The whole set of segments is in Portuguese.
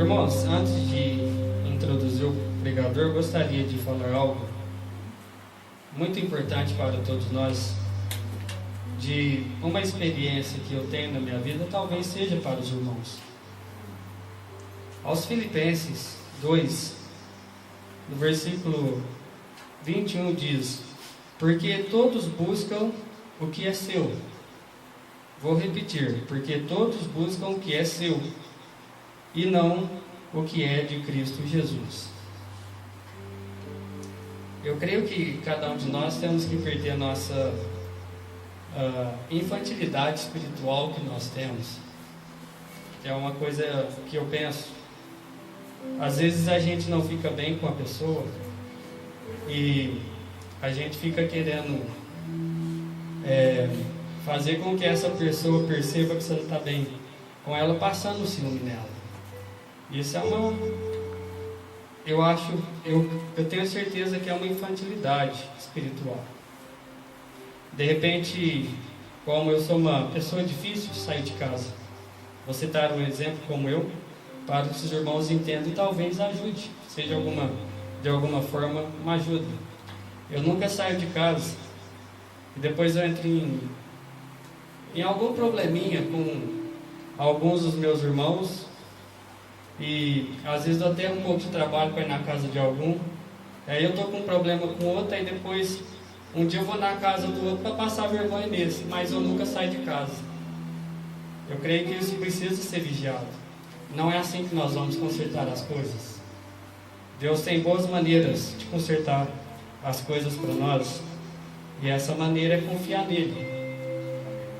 Irmãos, antes de introduzir o pregador, eu gostaria de falar algo muito importante para todos nós, de uma experiência que eu tenho na minha vida, talvez seja para os irmãos. Aos Filipenses 2, no versículo 21 diz: porque todos buscam o que é seu. Vou repetir: porque todos buscam o que é seu, e não o que é de Cristo Jesus. Eu creio que cada um de nós temos que perder a nossa infantilidade espiritual que nós temos. É uma coisa que eu penso. Às vezes a gente não fica bem com a pessoa e a gente fica querendo fazer com que essa pessoa perceba que você não está bem com ela, passando o ciúme nela. Isso é eu tenho certeza que é uma infantilidade espiritual. De repente, como eu sou uma pessoa difícil de sair de casa, vou citar um exemplo como eu, para que os irmãos entendam e talvez ajude, seja de alguma forma uma ajuda. Eu nunca saio de casa e depois eu entro em algum probleminha com alguns dos meus irmãos, e às vezes eu tenho um pouco de trabalho para ir na casa de algum, aí eu estou com um problema com outro, aí depois um dia eu vou na casa do outro para passar vergonha nesse, mas eu nunca saio de casa. Eu creio que isso precisa ser vigiado. Não é assim que nós vamos consertar as coisas. Deus tem boas maneiras de consertar as coisas para nós, e essa maneira é confiar nele.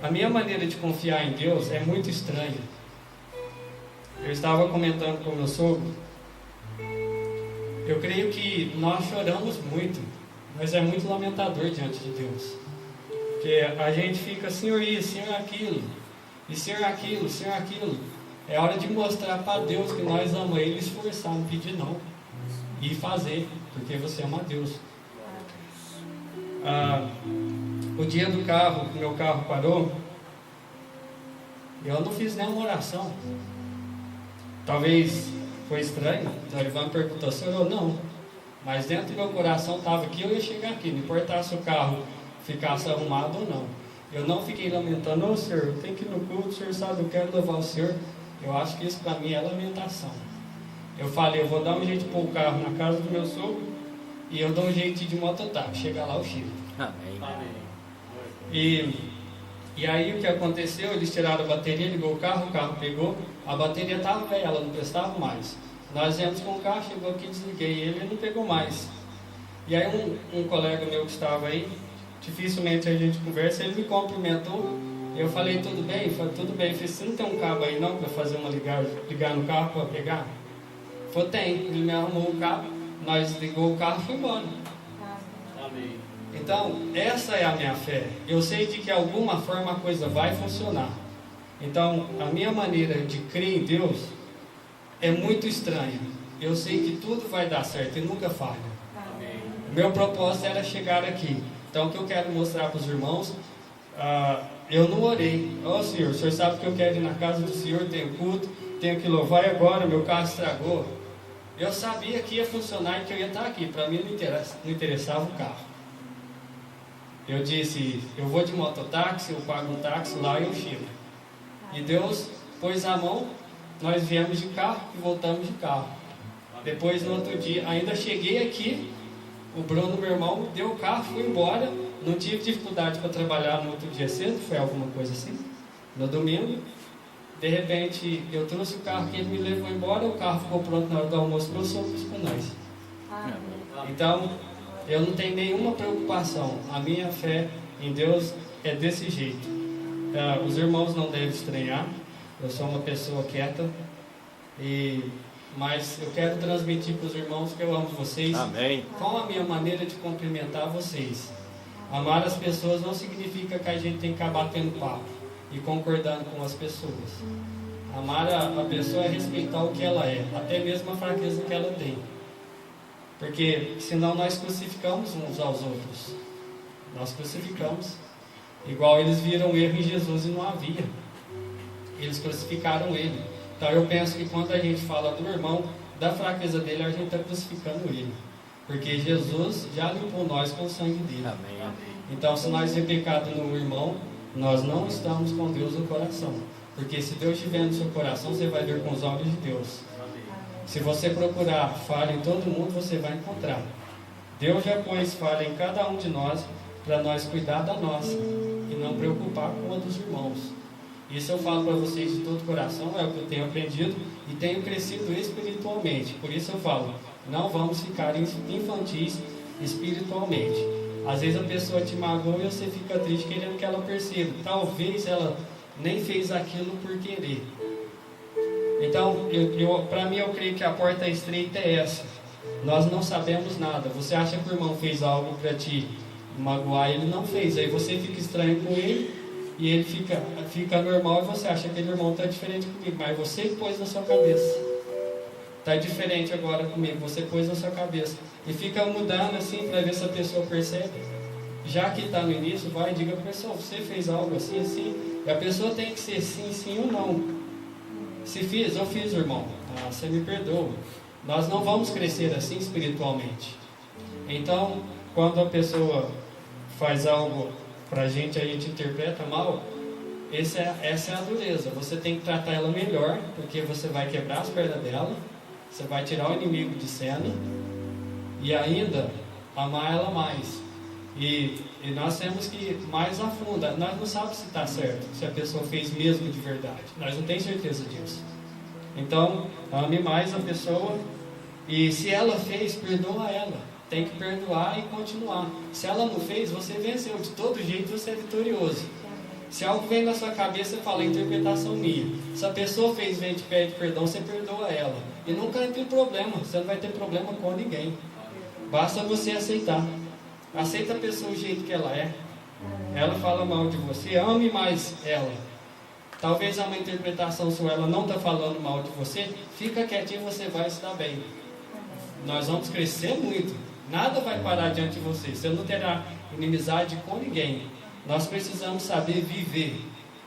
A minha maneira de confiar em Deus é muito estranha. Eu estava comentando com meu sogro, eu creio que nós choramos muito, mas é muito lamentador diante de Deus, porque a gente fica, Senhor isso, Senhor aquilo, e Senhor aquilo, Senhor aquilo. É hora de mostrar para Deus que nós amamos Ele, esforçar, não pedir não, e fazer, porque você ama Deus. O dia do carro, que meu carro parou, eu não fiz nenhuma oração. Talvez foi estranho, então ele vai me perguntar: o senhor ou não? Mas dentro do meu coração estava que eu ia chegar aqui, não importasse se o carro ficasse arrumado ou não. Eu não fiquei lamentando: ô senhor, eu tenho que ir no culto, o senhor sabe, eu quero levar o senhor. Eu acho que isso para mim é lamentação. Eu falei: eu vou dar um jeito de pôr o carro na casa do meu sogro, e eu dou um jeito de ir de mototáxi, chegar lá eu chego. Amém. E aí o que aconteceu? Eles tiraram a bateria, ligou o carro pegou, a bateria estava velha, ela não prestava mais. Nós viemos com o carro, chegou aqui, desliguei ele não pegou mais. E aí um colega meu que estava aí, dificilmente a gente conversa, ele me cumprimentou. Eu falei: tudo bem? Ele falou: tudo bem. Eu falei: você não tem um cabo aí não para fazer ligar no carro para pegar? Ele falou: tem. Ele me arrumou o cabo, nós ligou o carro e foi embora. Amém. Então, essa é a minha fé. Eu sei de que de alguma forma a coisa vai funcionar. Então, a minha maneira de crer em Deus é muito estranha. Eu sei que tudo vai dar certo e nunca falha. Amém. O meu propósito era chegar aqui. Então, o que eu quero mostrar para os irmãos, eu não orei. Ó Senhor, o Senhor sabe que eu quero ir na casa do Senhor, tenho culto, tenho que louvar, e agora meu carro estragou. Eu sabia que ia funcionar e que eu ia estar aqui. Para mim não interessava o carro. Eu disse: eu vou de mototáxi, eu pago um táxi lá e eu chego. E Deus pôs a mão, nós viemos de carro e voltamos de carro. Depois, no outro dia, ainda cheguei aqui, o Bruno, meu irmão, deu o carro, fui embora. Não tive dificuldade para trabalhar no outro dia cedo, foi alguma coisa assim. No domingo, de repente, eu trouxe o carro que ele me levou embora, o carro ficou pronto na hora do almoço, meu sogro para nós. Então, eu não tenho nenhuma preocupação. A minha fé em Deus é desse jeito. Os irmãos não devem estranhar. Eu sou uma pessoa quieta, mas eu quero transmitir para os irmãos que eu amo vocês. Amém. Com a minha maneira de cumprimentar vocês. Amar as pessoas não significa que a gente tem que acabar batendo papo e concordando com as pessoas. Amar a pessoa é respeitar o que ela é, até mesmo a fraqueza que ela tem. Porque senão nós crucificamos uns aos outros. Nós crucificamos. Igual eles viram erro em Jesus e não havia. Eles crucificaram ele. Então eu penso que quando a gente fala do irmão, da fraqueza dele, a gente está crucificando ele. Porque Jesus já limpou nós com o sangue dele. Amém. Então, se nós temos pecado no irmão, nós não estamos com Deus no coração. Porque se Deus estiver no seu coração, você vai ver com os olhos de Deus. Se você procurar falha em todo mundo, você vai encontrar. Deus já pôs falha em cada um de nós, para nós cuidar da nossa e não preocupar com a dos irmãos. Isso eu falo para vocês de todo o coração, é o que eu tenho aprendido e tenho crescido espiritualmente. Por isso eu falo, não vamos ficar infantis espiritualmente. Às vezes a pessoa te magoa e você fica triste querendo que ela perceba. Talvez ela nem fez aquilo por querer. Então, para mim, eu creio que a porta estreita é essa. Nós não sabemos nada. Você acha que o irmão fez algo para te magoar, ele não fez. Aí você fica estranho com ele e ele fica normal e você acha que aquele irmão está diferente comigo. Mas você que pôs na sua cabeça. Está diferente agora comigo, você pôs na sua cabeça. E fica mudando assim para ver se a pessoa percebe. Já que está no início, vai e diga para a pessoa, você fez algo assim, assim. E a pessoa tem que ser sim, sim ou não. Se fiz, eu fiz, irmão. Você me perdoa. Nós não vamos crescer assim espiritualmente. Então, quando a pessoa faz algo para a gente interpreta mal, essa é a dureza. Você tem que tratar ela melhor, porque você vai quebrar as pernas dela, você vai tirar o inimigo de cena e ainda amar ela mais. E nós temos que ir mais a fundo. Nós não sabemos se está certo, se a pessoa fez mesmo de verdade. Nós não temos certeza disso. Então, ame mais a pessoa. E se ela fez, perdoa ela. Tem que perdoar e continuar. Se ela não fez, você venceu. De todo jeito você é vitorioso. Se algo vem na sua cabeça, fala interpretação minha. Se a pessoa fez, vem te pede perdão, você perdoa ela. E nunca tem problema. Você não vai ter problema com ninguém. Basta você aceitar. Aceita a pessoa do jeito que ela é. Ela fala mal de você, ame mais ela. Talvez há uma interpretação sua, ela não está falando mal de você. Fica quietinho, você vai estar bem. Nós vamos crescer muito. Nada vai parar diante de você. Você não terá inimizade com ninguém. Nós precisamos saber viver.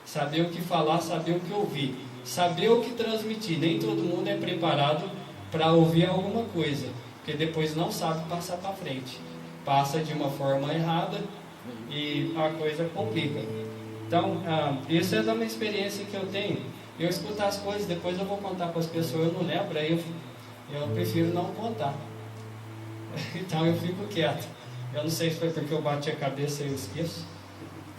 Saber o que falar, saber o que ouvir. Saber o que transmitir. Nem todo mundo é preparado para ouvir alguma coisa. Porque depois não sabe passar para frente. Passa de uma forma errada e a coisa complica. Então, isso é uma experiência que eu tenho. Eu escuto as coisas, depois eu vou contar para as pessoas, eu não lembro, aí eu prefiro não contar. Então eu fico quieto. Eu não sei se foi porque eu bati a cabeça e eu esqueço,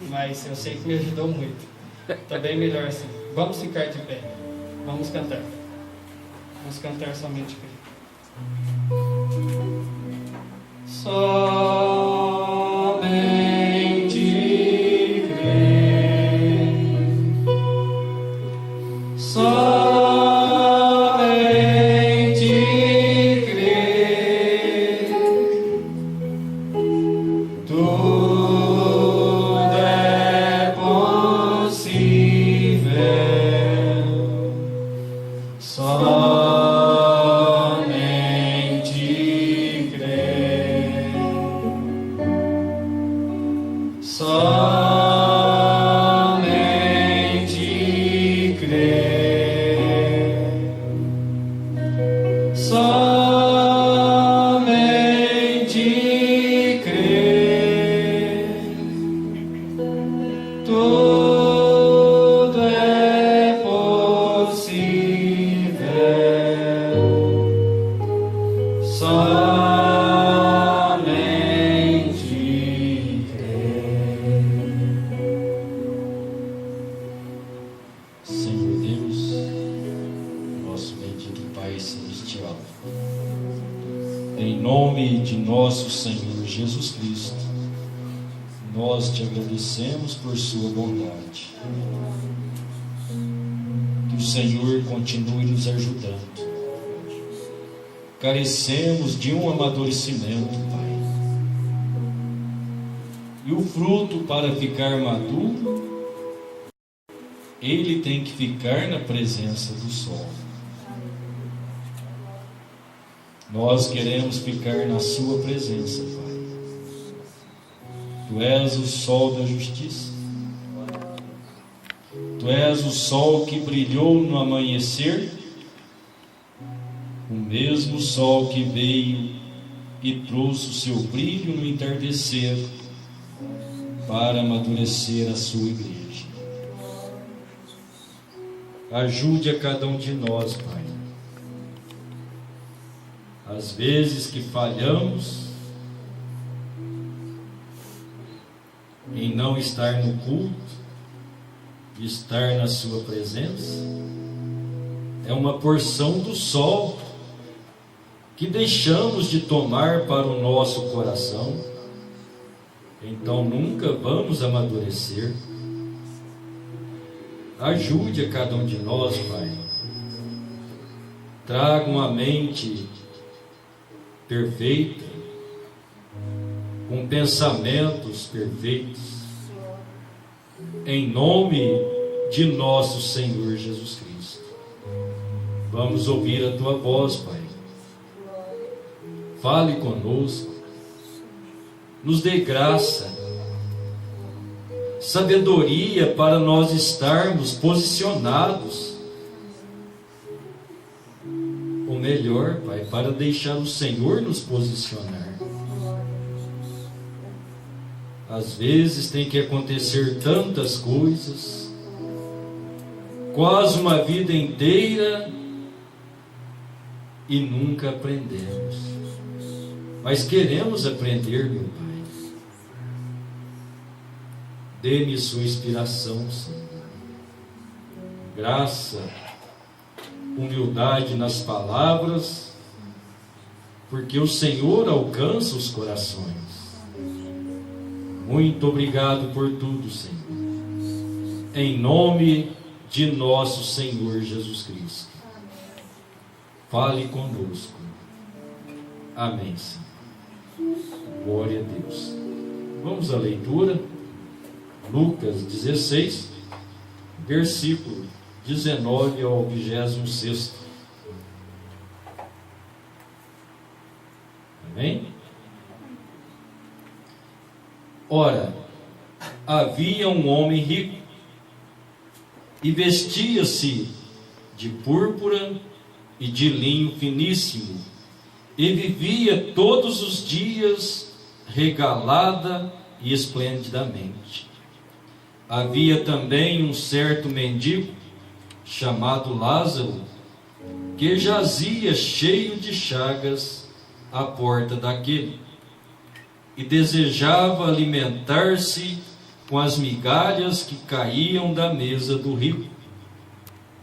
mas eu sei que me ajudou muito. Está bem melhor assim. Vamos ficar de pé. Vamos cantar. Vamos cantar somente Cristo. Somente crer, somente crer, tudo é possível. Somente crer, somente crer, somente crer, tudo é possível. Somente crer. Senhor Deus, nosso bendito Pai Celestial, em nome de nosso Senhor Jesus Cristo, nós te agradecemos por sua bondade. Que o Senhor continue nos ajudando. Carecemos de um amadurecimento, Pai. E o fruto, para ficar maduro, ele tem que ficar na presença do sol. Nós queremos ficar na sua presença, Pai. Tu és o sol da justiça. Tu Tu és o sol que brilhou no amanhecer, o mesmo sol que veio e trouxe o seu brilho no entardecer para amadurecer a sua igreja. Ajude a cada um de nós, Pai. Às vezes que falhamos em não estar no culto, estar na sua presença, é uma porção do sol que deixamos de tomar para o nosso coração. Então nunca vamos amadurecer. Ajude a cada um de nós, Pai. Traga uma mente perfeita, com pensamentos perfeitos, em nome de nosso Senhor Jesus Cristo. Vamos ouvir a Tua voz, Pai. Fale conosco, nos dê graça, sabedoria para nós estarmos posicionados, ou melhor, Pai, para deixar o Senhor nos posicionar. Às vezes tem que acontecer tantas coisas, quase uma vida inteira, e nunca aprendemos. Mas queremos aprender, meu Pai. Dê-me sua inspiração, Senhor. Graça, humildade nas palavras, porque o Senhor alcança os corações. Muito obrigado por tudo, Senhor. Em nome de nosso Senhor Jesus Cristo. Fale conosco. Amém, Senhor. Glória a Deus. Vamos à leitura. Lucas 16, versículo 19 ao 26. Amém? Ora, havia um homem rico, e vestia-se de púrpura e de linho finíssimo, e vivia todos os dias regalada e esplendidamente. Havia também um certo mendigo, chamado Lázaro, que jazia cheio de chagas à porta daquele, e desejava alimentar-se com as migalhas que caíam da mesa do rico.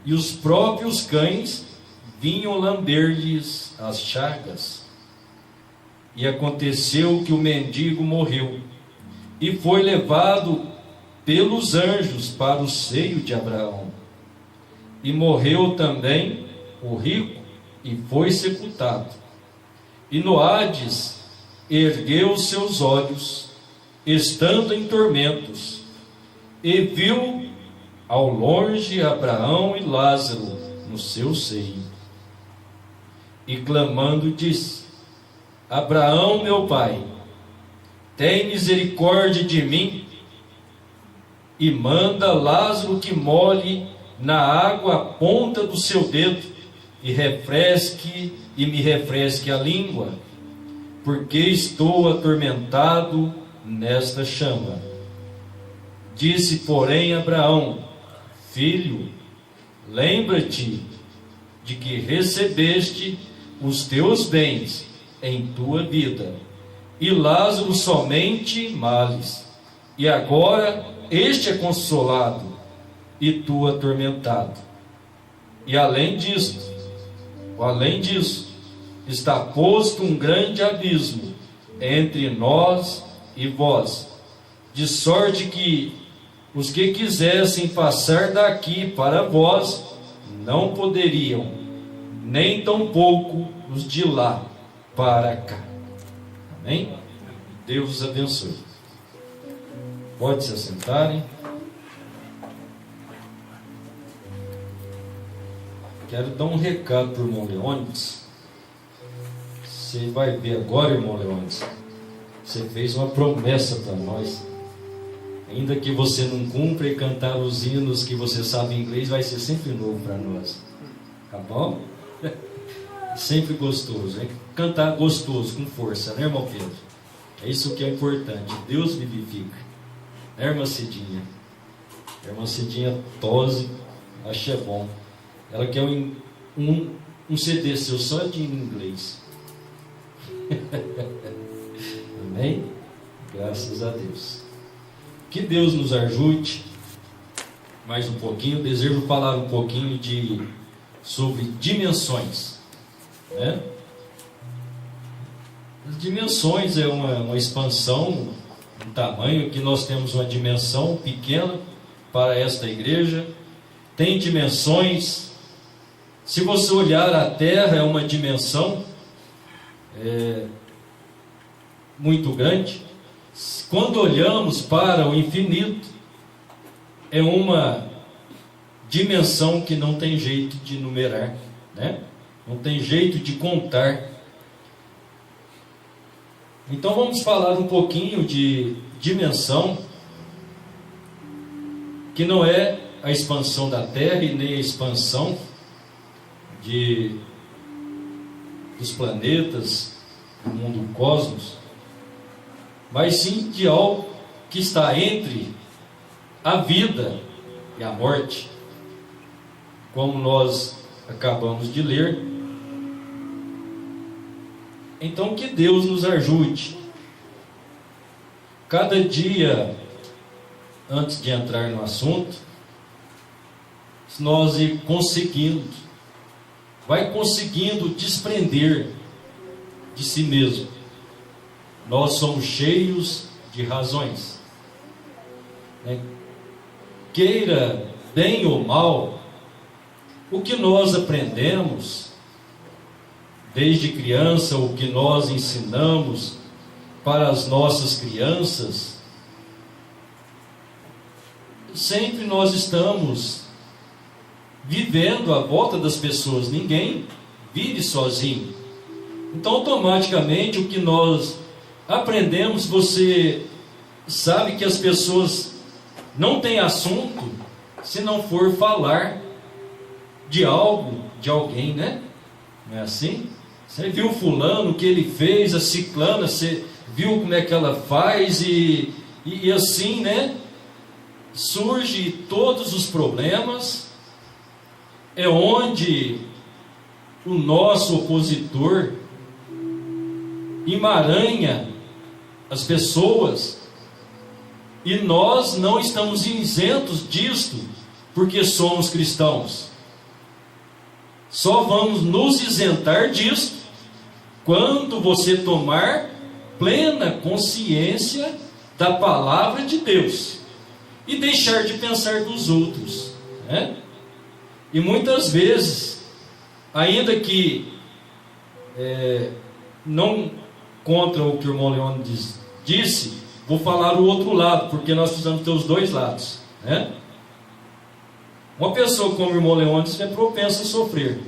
E os próprios cães vinham lamber-lhes as chagas. E aconteceu que o mendigo morreu, e foi levado pelos anjos para o seio de Abraão. E morreu também o rico, e foi sepultado. E no Hades ergueu seus olhos, estando em tormentos, e viu ao longe Abraão e Lázaro no seu seio. E clamando disse: Abraão, meu pai, tem misericórdia de mim, e manda Lázaro que molhe na água a ponta do seu dedo, e me refresque a língua, porque estou atormentado nesta chama. Disse, porém, Abraão: Filho, lembra-te de que recebeste os teus bens em tua vida, e Lázaro somente males, e agora este é consolado, e tu atormentado. E além disso, está posto um grande abismo entre nós e vós, de sorte que os que quisessem passar daqui para vós não poderiam, nem tampouco os de lá para cá. Amém? Deus os abençoe. Pode se assentarem. Quero dar um recado para o irmão Leônidas. Você vai ver agora, irmão Leônidas, você fez uma promessa para nós Ainda que você não cumpra e cantar os hinos que você sabe em inglês, vai ser sempre novo para nós. Tá bom? Sempre gostoso, hein? Cantar gostoso, com força, né, irmão Pedro? É isso que é importante. Deus vivifica. Né, irmã Cidinha? A irmã Cidinha tose, acho que é bom. Ela quer um CD seu só de inglês. Amém? Graças a Deus. Que Deus nos ajude mais um pouquinho. Desejo falar um pouquinho sobre dimensões, né? As dimensões é uma expansão, um tamanho que nós temos uma dimensão pequena para esta igreja. Tem dimensões. Se você olhar a Terra, é uma dimensão muito grande. Quando olhamos para o infinito, é uma dimensão que não tem jeito de numerar, né? Não tem jeito de contar. Então vamos falar um pouquinho de dimensão, que não é a expansão da Terra e nem a expansão dos planetas, do mundo, do cosmos, mas sim de algo que está entre a vida e a morte, como nós acabamos de ler. Então que Deus nos ajude. Cada dia, antes de entrar no assunto, se nós ir vai conseguindo desprender de si mesmo. Nós somos cheios de razões, né? Queira bem ou mal, o que nós aprendemos desde criança, o que nós ensinamos para as nossas crianças, sempre nós estamos vivendo à volta das pessoas. Ninguém vive sozinho. Então, automaticamente, o que nós aprendemos, você sabe que as pessoas não têm assunto se não for falar de algo, de alguém, né? Não é assim? Você viu fulano, o que ele fez, a ciclana, você viu como é que ela faz, e assim, né? Surge todos os problemas. É onde o nosso opositor emaranha as pessoas, e nós não estamos isentos disto, porque somos cristãos. Só vamos nos isentar disto quando você tomar plena consciência da palavra de Deus e deixar de pensar dos outros, né? E muitas vezes, ainda que não contra o que o irmão Leão disse, vou falar o outro lado, porque nós precisamos ter os dois lados, né? Uma pessoa como o irmão Leônidas é propensa a sofrer.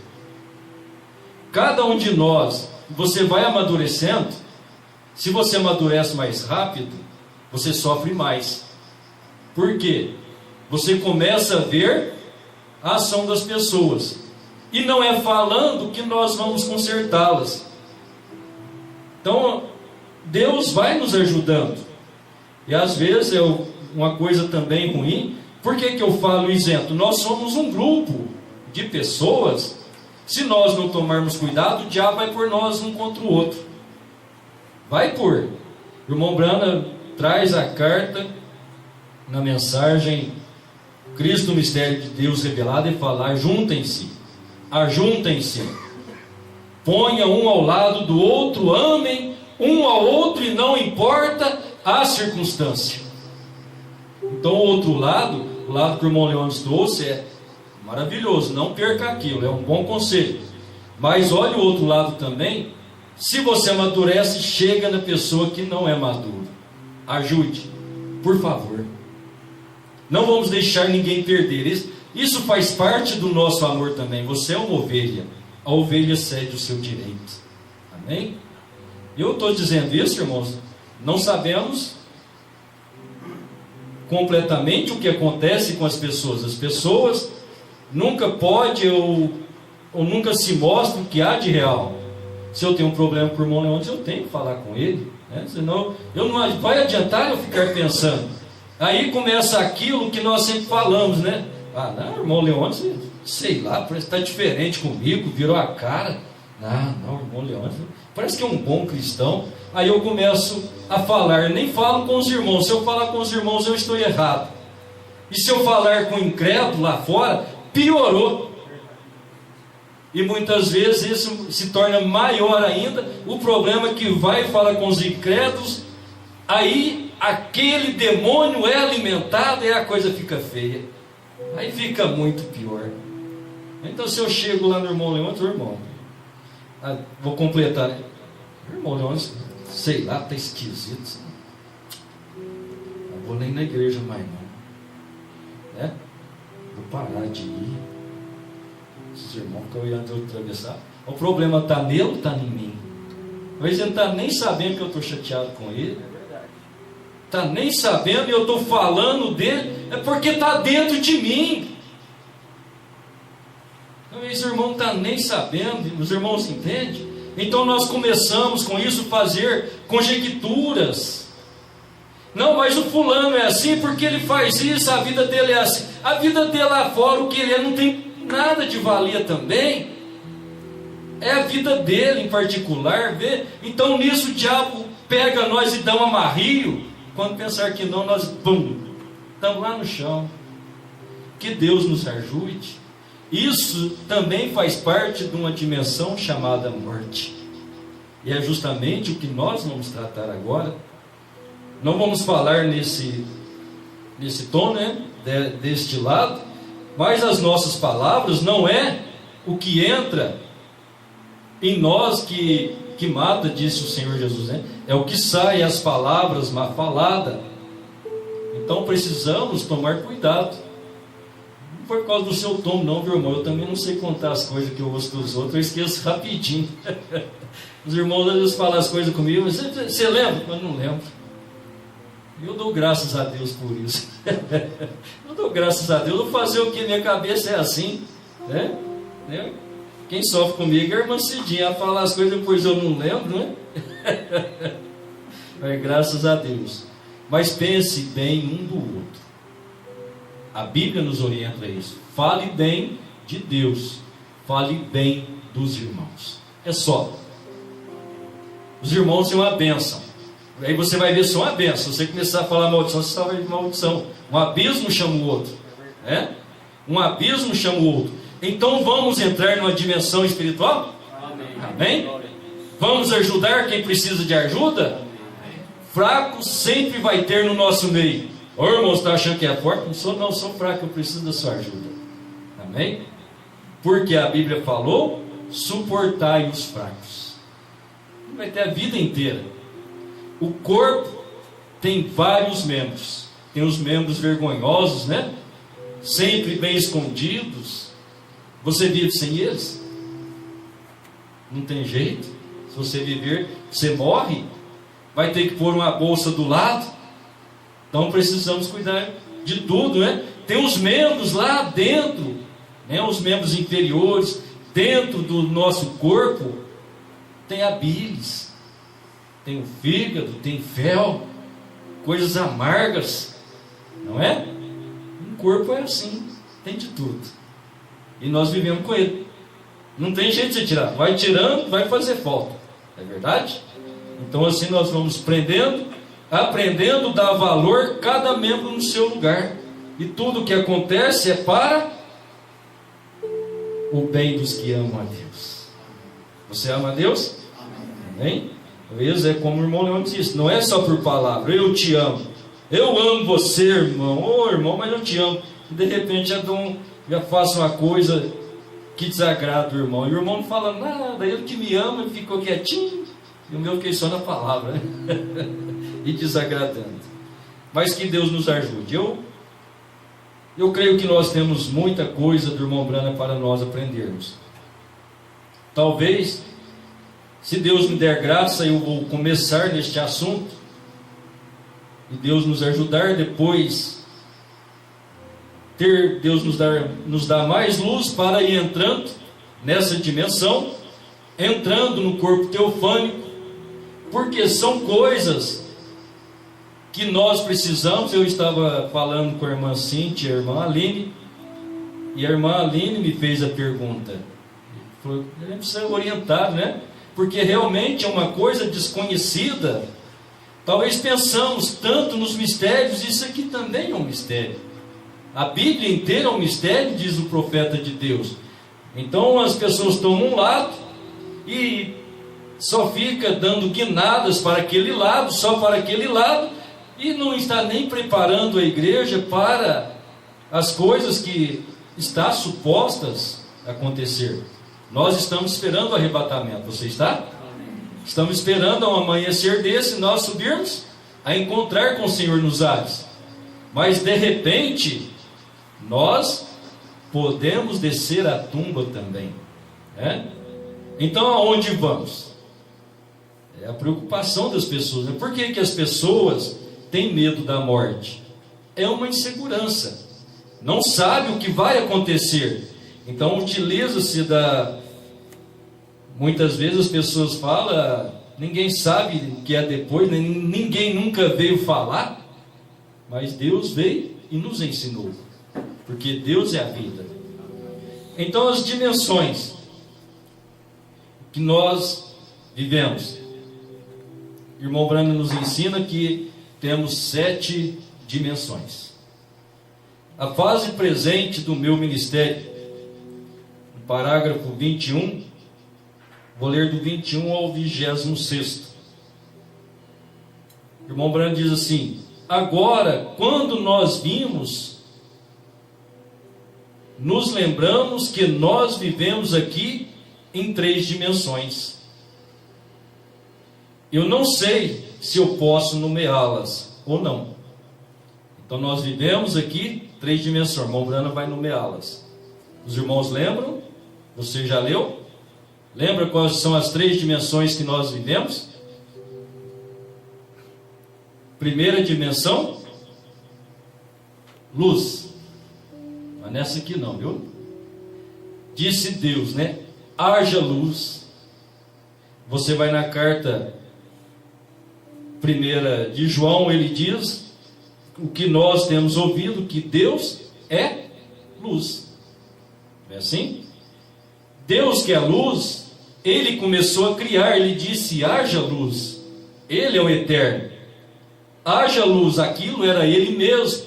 Cada um de nós, você vai amadurecendo. Se você amadurece mais rápido, você sofre mais. Por quê? Você começa a ver a ação das pessoas, e não é falando que nós vamos consertá-las. Então Deus vai nos ajudando, e às vezes é uma coisa também ruim. Por que eu falo isento? Nós somos um grupo de pessoas. Se nós não tomarmos cuidado, o diabo vai por nós um contra o outro. Vai por. O irmão Brana traz a carta na mensagem Cristo, o mistério de Deus revelado, e fala: ajuntem-se, ajuntem-se, ponha um ao lado do outro, amem um ao outro, e não importa a circunstância. Então o outro lado, o lado que o irmão Leônidas trouxe, é maravilhoso, não perca aquilo, é um bom conselho. Mas olha o outro lado também. Se você amadurece, chega na pessoa que não é madura, ajude, por favor. Não vamos deixar ninguém perder. Isso faz parte do nosso amor também. Você é uma ovelha, a ovelha cede o seu direito. Amém? Eu estou dizendo isso, irmãos, não sabemos completamente o que acontece com as pessoas. As pessoas nunca podem ou nunca se mostram o que há de real. Se eu tenho um problema com o irmão Leôncio, eu tenho que falar com ele, né? Senão eu não vai adiantar eu ficar pensando. Aí começa aquilo que nós sempre falamos, né? Ah, não, irmão Leôncio, sei lá, parece que está diferente comigo, virou a cara. Não, irmão Leôncio, parece que é um bom cristão. Aí eu começo a falar, nem falo com os irmãos. Se eu falar com os irmãos, eu estou errado. E se eu falar com o incrédulo lá fora, piorou. E muitas vezes isso se torna maior ainda. O problema é que vai e fala com os incrédulos, aí aquele demônio é alimentado e a coisa fica feia. Aí fica muito pior. Então se eu chego lá no irmão Leôncio, irmão, vou completar, né? Irmão Leôncio, sei lá, está esquisito. Não vou nem na igreja mais não, né? Vou parar de ir. Esses irmãos ficam olhando eu atravessar. O problema está nele ou está em mim? Às vezes ele não está nem sabendo que eu estou chateado com ele. Está nem sabendo e eu estou falando dele. É porque está dentro de mim. Então esse irmão não está nem sabendo. Os irmãos entendem? Então nós começamos com isso fazer conjecturas. Não, mas o fulano é assim porque ele faz isso, a vida dele é assim. A vida dele lá fora, o que ele é, não tem nada de valia também. É a vida dele em particular, vê? Então nisso o diabo pega nós e dá um amarrio. Quando pensar que não, nós estamos lá no chão. Que Deus nos ajude. Isso também faz parte de uma dimensão chamada morte. E é justamente o que nós vamos tratar agora. Não vamos falar nesse tom, né? Deste lado. Mas as nossas palavras não é o que entra em nós que mata, disse o Senhor Jesus, né? É o que sai, as palavras mal faladas. Então precisamos tomar cuidado. Não foi por causa do seu tom não, meu irmão. Eu também não sei contar as coisas que eu ouço dos outros. Eu esqueço rapidinho. Os irmãos às vezes falam as coisas comigo. Você lembra? Eu não lembro. Eu dou graças a Deus por isso. Eu dou graças a Deus. Eu vou fazer o que? Minha cabeça é assim, né? Quem sofre comigo é a irmã Cidinha. Ela fala as coisas depois eu não lembro, né? Mas graças a Deus. Mas pense bem um do outro. A Bíblia nos orienta a isso. Fale bem de Deus. Fale bem dos irmãos. É só. Os irmãos têm uma bênção. Aí você vai ver só uma bênção. Se você começar a falar maldição, você só vai ver maldição. Um abismo chama o outro, né? Um abismo chama o outro. Então vamos entrar numa dimensão espiritual? Amém? Vamos ajudar quem precisa de ajuda? Fraco sempre vai ter no nosso meio. Ô irmão, você está achando que é forte? Não, sou fraco, eu preciso da sua ajuda. Amém? Porque a Bíblia falou: suportai os fracos. Vai ter a vida inteira. O corpo tem vários membros. Tem os membros vergonhosos, né? Sempre bem escondidos. Você vive sem eles? Não tem jeito. Se você viver, você morre. Vai ter que pôr uma bolsa do lado. Então precisamos cuidar de tudo, né? Tem os membros lá dentro, né? Os membros inferiores, dentro do nosso corpo. Tem a bílis. Tem o fígado, tem fel, coisas amargas, não é? Um corpo é assim, tem de tudo. E nós vivemos com ele. Não tem jeito de você tirar. Vai tirando, vai fazer falta. É verdade? Então assim nós vamos aprendendo a dar valor cada membro no seu lugar. E tudo o que acontece é para o bem dos que amam a Deus. Você ama a Deus? Amém? Talvez é como o irmão Leôncio disse, não é só por palavra, eu te amo, eu amo você, irmão, ô irmão, mas eu te amo. E de repente já faço uma coisa que desagrada o irmão, e o irmão não fala nada, ele que me ama, ele ficou quietinho, e o meu fiquei só na palavra, né? E desagradando. Mas que Deus nos ajude. Eu creio que nós temos muita coisa do irmão Brana para nós aprendermos. Talvez, se Deus me der graça, eu vou começar neste assunto. e Deus nos ajudar depois, Deus nos dá mais luz para ir entrando nessa dimensão, entrando no corpo teofânico, porque são coisas que nós precisamos. Eu estava falando com a irmã Cíntia, a irmã Aline, e a irmã Aline me fez a pergunta. Falou, a gente precisa orientar, né? Porque realmente é uma coisa desconhecida. Talvez pensamos tanto nos mistérios, isso aqui também é um mistério. A Bíblia inteira é um mistério, diz o profeta de Deus. Então as pessoas tomam um lado e só fica dando guinadas para aquele lado, só para aquele lado, e não está nem preparando a igreja para as coisas que está supostas a acontecer. Nós estamos esperando o arrebatamento, você está? Estamos esperando ao amanhecer desse nós subirmos a encontrar com o Senhor nos ares. Mas de repente nós podemos descer à tumba também, né? Então aonde vamos? É a preocupação das pessoas. Por que as pessoas têm medo da morte? É uma insegurança, não sabe o que vai acontecer. Então utiliza-se muitas vezes as pessoas falam, ninguém sabe o que é depois, ninguém nunca veio falar, mas Deus veio e nos ensinou, porque Deus é a vida. Então as dimensões que nós vivemos, o irmão Branham nos ensina que temos 7 dimensões. A fase presente do meu ministério, no parágrafo 21, vou ler do 21 ao 26º. O irmão Branham diz assim: agora, quando nós vimos, nos lembramos que nós vivemos aqui em 3 dimensões. Eu não sei se eu posso numerá-las ou não. Então nós vivemos aqui 3 dimensões. O irmão Branham vai numerá-las. Os irmãos lembram? Você já leu? Lembra quais são as 3 dimensões que nós vivemos? Primeira dimensão, luz. Mas nessa aqui não, viu? Disse Deus, né? Haja luz. Você vai na carta 1 de João, ele diz o que nós temos ouvido, que Deus é luz. Não é assim? Deus que é luz, Ele começou a criar, Ele disse, haja luz. Ele é o eterno. Haja luz, aquilo era Ele mesmo.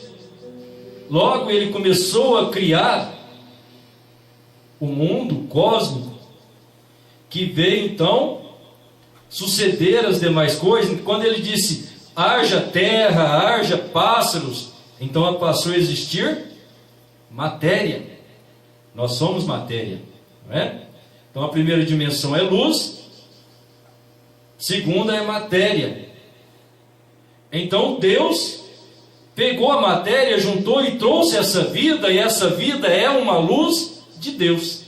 Logo Ele começou a criar o mundo cósmico, que veio então suceder as demais coisas. Quando Ele disse, haja terra, haja pássaros, então passou a existir matéria. Nós somos matéria, não é? Então a primeira dimensão é luz, segunda é matéria. Então Deus pegou a matéria, juntou e trouxe essa vida, e essa vida é uma luz de Deus.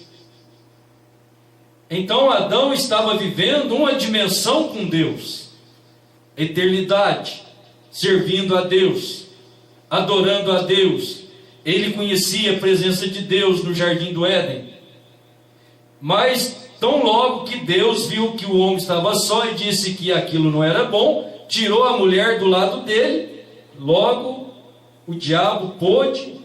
Então Adão estava vivendo uma dimensão com Deus, eternidade, servindo a Deus, adorando a Deus. Ele conhecia a presença de Deus no jardim do Éden. Mas tão logo que Deus viu que o homem estava só e disse que aquilo não era bom, tirou a mulher do lado dele. Logo o diabo pôde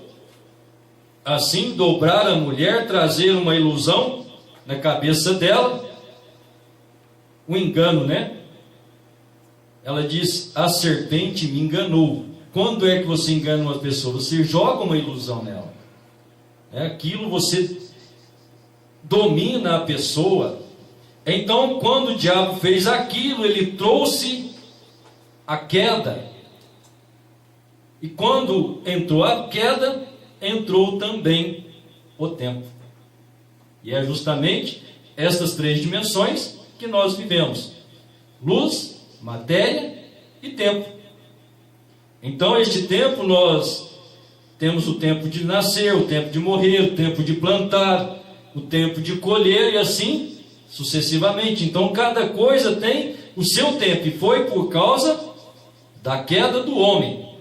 assim dobrar a mulher, trazer uma ilusão na cabeça dela, um engano, né? Ela diz, a serpente me enganou. Quando é que você engana uma pessoa? Você joga uma ilusão nela. Aquilo você domina a pessoa. Então, quando o diabo fez aquilo, ele trouxe a queda. E quando entrou a queda, entrou também o tempo. E é justamente essas 3 dimensões que nós vivemos: luz, matéria e tempo. Então, este tempo nós temos o tempo de nascer, o tempo de morrer, o tempo de plantar, o tempo de colher e assim sucessivamente. Então, cada coisa tem o seu tempo, e foi por causa da queda do homem.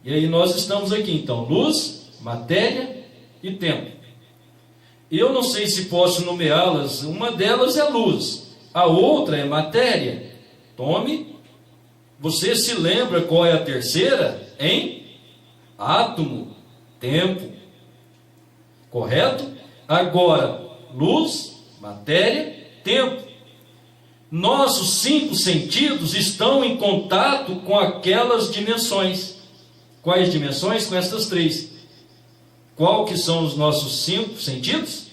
E aí nós estamos aqui então, luz, matéria e tempo. Eu não sei se posso nomeá-las, uma delas é luz, a outra é matéria. Tome, você se lembra qual é a terceira? Em átomo, tempo. Correto? Agora, luz, matéria, tempo. Nossos 5 sentidos estão em contato com aquelas dimensões. Quais dimensões? Com estas 3. Qual que são os nossos 5 sentidos?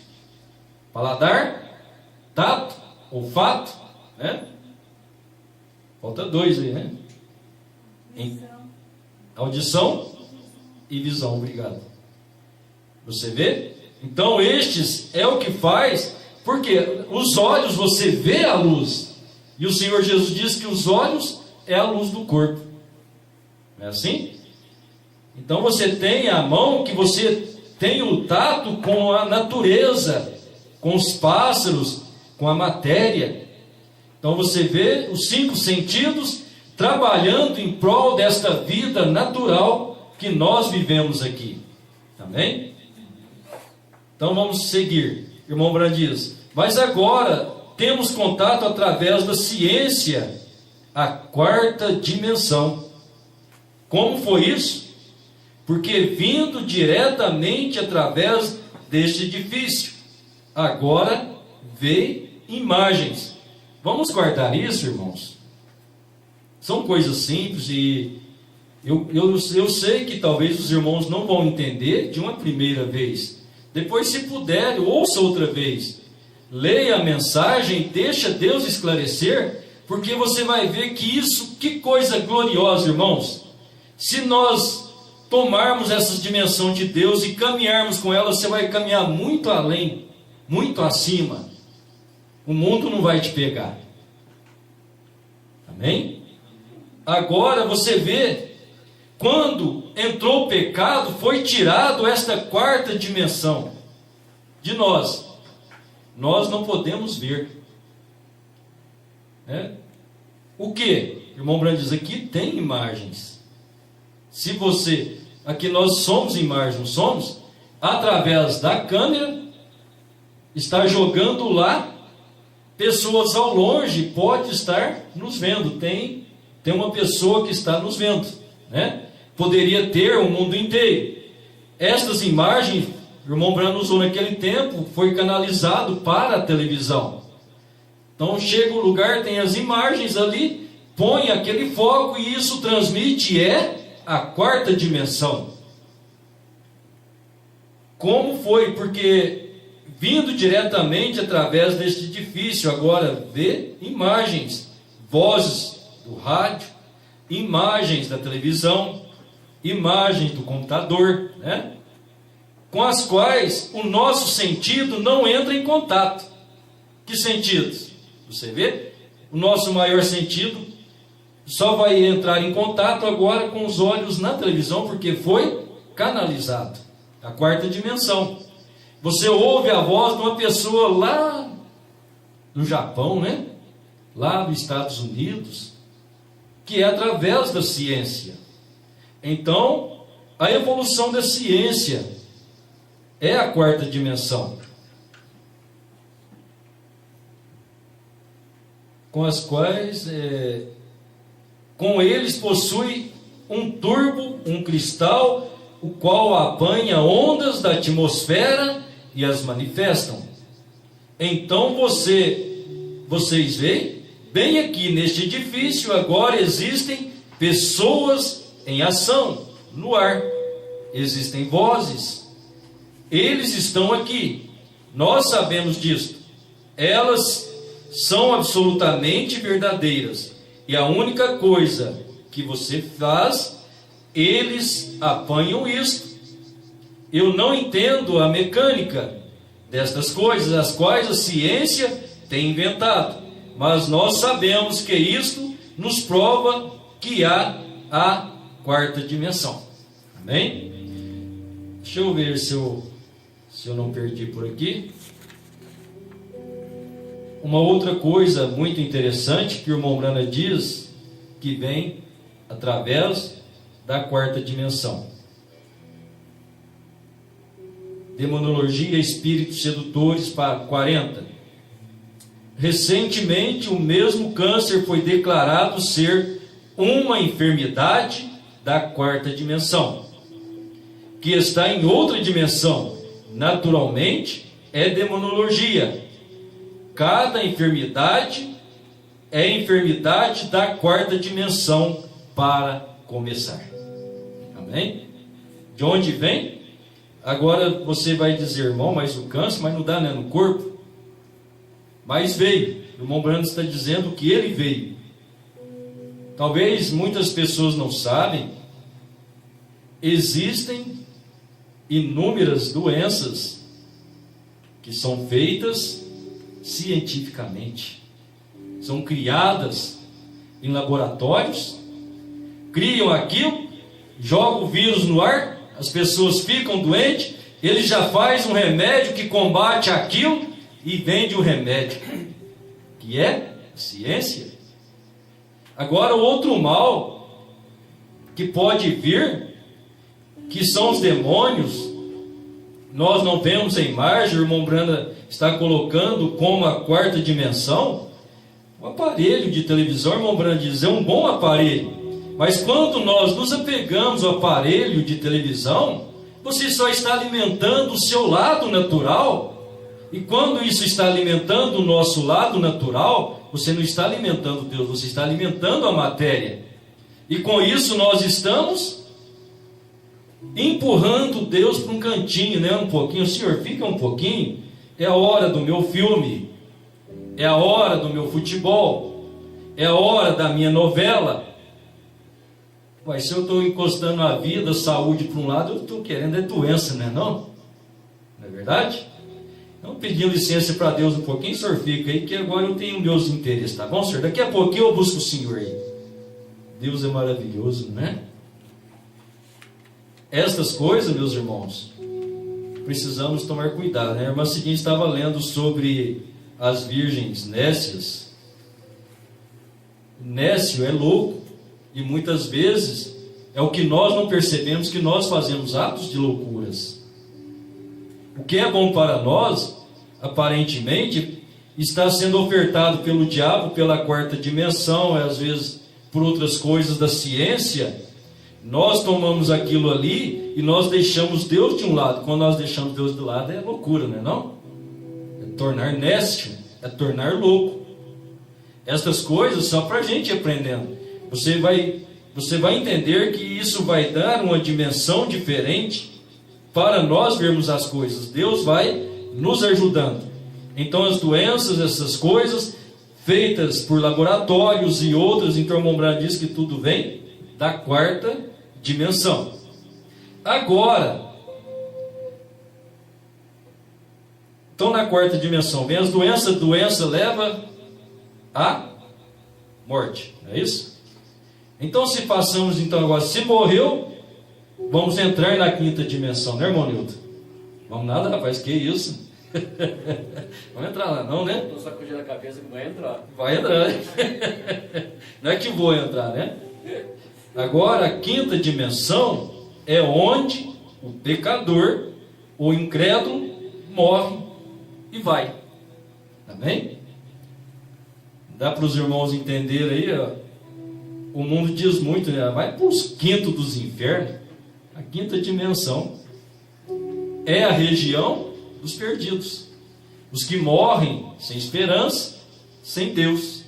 Paladar, tato, olfato, né? Falta 2 aí, né? Audição e visão. Obrigado. Você vê? Então estes é o que faz, porque os olhos você vê a luz, e o Senhor Jesus diz que os olhos é a luz do corpo. Não é assim? Então você tem a mão, que você tem o tato com a natureza, com os pássaros, com a matéria. Então você vê os 5 sentidos trabalhando em prol desta vida natural que nós vivemos aqui. Amém? Então vamos seguir. Irmão Brandiz, mas agora temos contato através da ciência, a 4ª dimensão. Como foi isso? Porque vindo diretamente através deste edifício, agora vê imagens. Vamos guardar isso, irmãos? São coisas simples e eu sei que talvez os irmãos não vão entender de uma primeira vez. Depois, se puder, ouça outra vez. Leia a mensagem, deixa Deus esclarecer, porque você vai ver que isso, que coisa gloriosa, irmãos. Se nós tomarmos essa dimensão de Deus e caminharmos com ela, você vai caminhar muito além, muito acima. O mundo não vai te pegar. Amém? Agora você vê, quando entrou o pecado, foi tirado esta 4ª dimensão de nós. Nós não podemos ver. O que? Irmão Brando diz, aqui tem imagens. Se você, aqui nós somos imagens, não somos? Através da câmera, está jogando lá, pessoas ao longe pode estar nos vendo. Tem uma pessoa que está nos vendo, né? Poderia ter o mundo inteiro. Estas imagens, o irmão Brando usou naquele tempo, foi canalizado para a televisão. Então chega o lugar, tem as imagens ali, põe aquele foco e isso transmite a 4ª dimensão. Como foi? Porque vindo diretamente através deste edifício, agora vê imagens, vozes do rádio, imagens da televisão, imagens do computador, né? Com as quais o nosso sentido não entra em contato. Que sentidos? Você vê? O nosso maior sentido só vai entrar em contato agora com os olhos na televisão, porque foi canalizado. A 4ª dimensão. Você ouve a voz de uma pessoa lá no Japão, né? Lá nos Estados Unidos, que é através da ciência. Então, a evolução da ciência é a 4ª dimensão, com as quais, com eles possui um turbo, um cristal, o qual apanha ondas da atmosfera e as manifestam. Então vocês veem, bem aqui neste edifício agora existem pessoas em ação, no ar, existem vozes, eles estão aqui, nós sabemos disso, elas são absolutamente verdadeiras, e a única coisa que você faz, eles apanham isto. Eu não entendo a mecânica destas coisas, as quais a ciência tem inventado, mas nós sabemos que isto nos prova que há a 4ª dimensão. Amém? Deixa eu ver se eu não perdi por aqui. Uma outra coisa muito interessante que o irmão Brana diz, que vem através da quarta dimensão. Demonologia, espíritos sedutores, para 40. Recentemente, o mesmo câncer foi declarado ser uma enfermidade da quarta dimensão, que está em outra dimensão. Naturalmente, é demonologia. Cada enfermidade é enfermidade da quarta dimensão para começar. Amém? De onde vem? Agora você vai dizer, irmão, mas o câncer, mas não dá, né, no corpo? Mas veio. O irmão Brando está dizendo que ele veio. Talvez muitas pessoas não sabem, existem inúmeras doenças que são feitas cientificamente. São criadas em laboratórios, criam aquilo, jogam o vírus no ar, as pessoas ficam doentes, ele já faz um remédio que combate aquilo e vende o remédio, que é ciência. Agora, o outro mal que pode vir, que são os demônios, nós não vemos a imagem, o irmão Branda está colocando como a quarta dimensão. O aparelho de televisão, o irmão Branda diz, é um bom aparelho, mas quando nós nos apegamos ao aparelho de televisão, você só está alimentando o seu lado natural. E quando isso está alimentando o nosso lado natural, você não está alimentando Deus, você está alimentando a matéria. E com isso nós estamos empurrando Deus para um cantinho, né? Um pouquinho, Senhor, fica um pouquinho, é a hora do meu filme, é a hora do meu futebol, é a hora da minha novela. Mas se eu estou encostando a vida, a saúde para um lado, eu estou querendo é doença, né? Não é verdade? Então, pedindo licença para Deus um pouquinho, Senhor, fica aí, que agora eu tenho meus interesses, tá bom, Senhor? Daqui a pouquinho eu busco o Senhor aí. Deus é maravilhoso, né? Estas coisas, meus irmãos, precisamos tomar cuidado, né? A irmã seguinte estava lendo sobre as virgens nécias. Nécio é louco, e muitas vezes é o que nós não percebemos, que nós fazemos atos de loucuras. O que é bom para nós, aparentemente, está sendo ofertado pelo diabo, pela quarta dimensão, às vezes por outras coisas da ciência. Nós tomamos aquilo ali e nós deixamos Deus de um lado. Quando nós deixamos Deus de lado é loucura, não é não? É tornar nécio, é tornar louco. Estas coisas são para a gente aprendendo. Você vai entender que isso vai dar uma dimensão diferente para nós vermos as coisas. Deus vai nos ajudando. Então as doenças, essas coisas feitas por laboratórios e outras, então o irmão Brando diz que tudo vem da quarta dimensão. Agora, então na quarta dimensão vem as doenças, doença leva à morte, não é isso? Então se passamos, então agora, se morreu, vamos entrar na quinta dimensão, né, irmão Nilton? Vamos nada, rapaz, que isso? Vamos entrar lá, não, né? Estou sacudindo a cabeça que vai entrar. Vai entrar, né? Não é que vou entrar, né? Agora, a quinta dimensão é onde o pecador, o incrédulo, morre e vai. Amém? Dá para os irmãos entenderem aí, ó. O mundo diz muito, né? Vai para os quintos dos infernos. A quinta dimensão é a região dos perdidos, os que morrem sem esperança, sem Deus.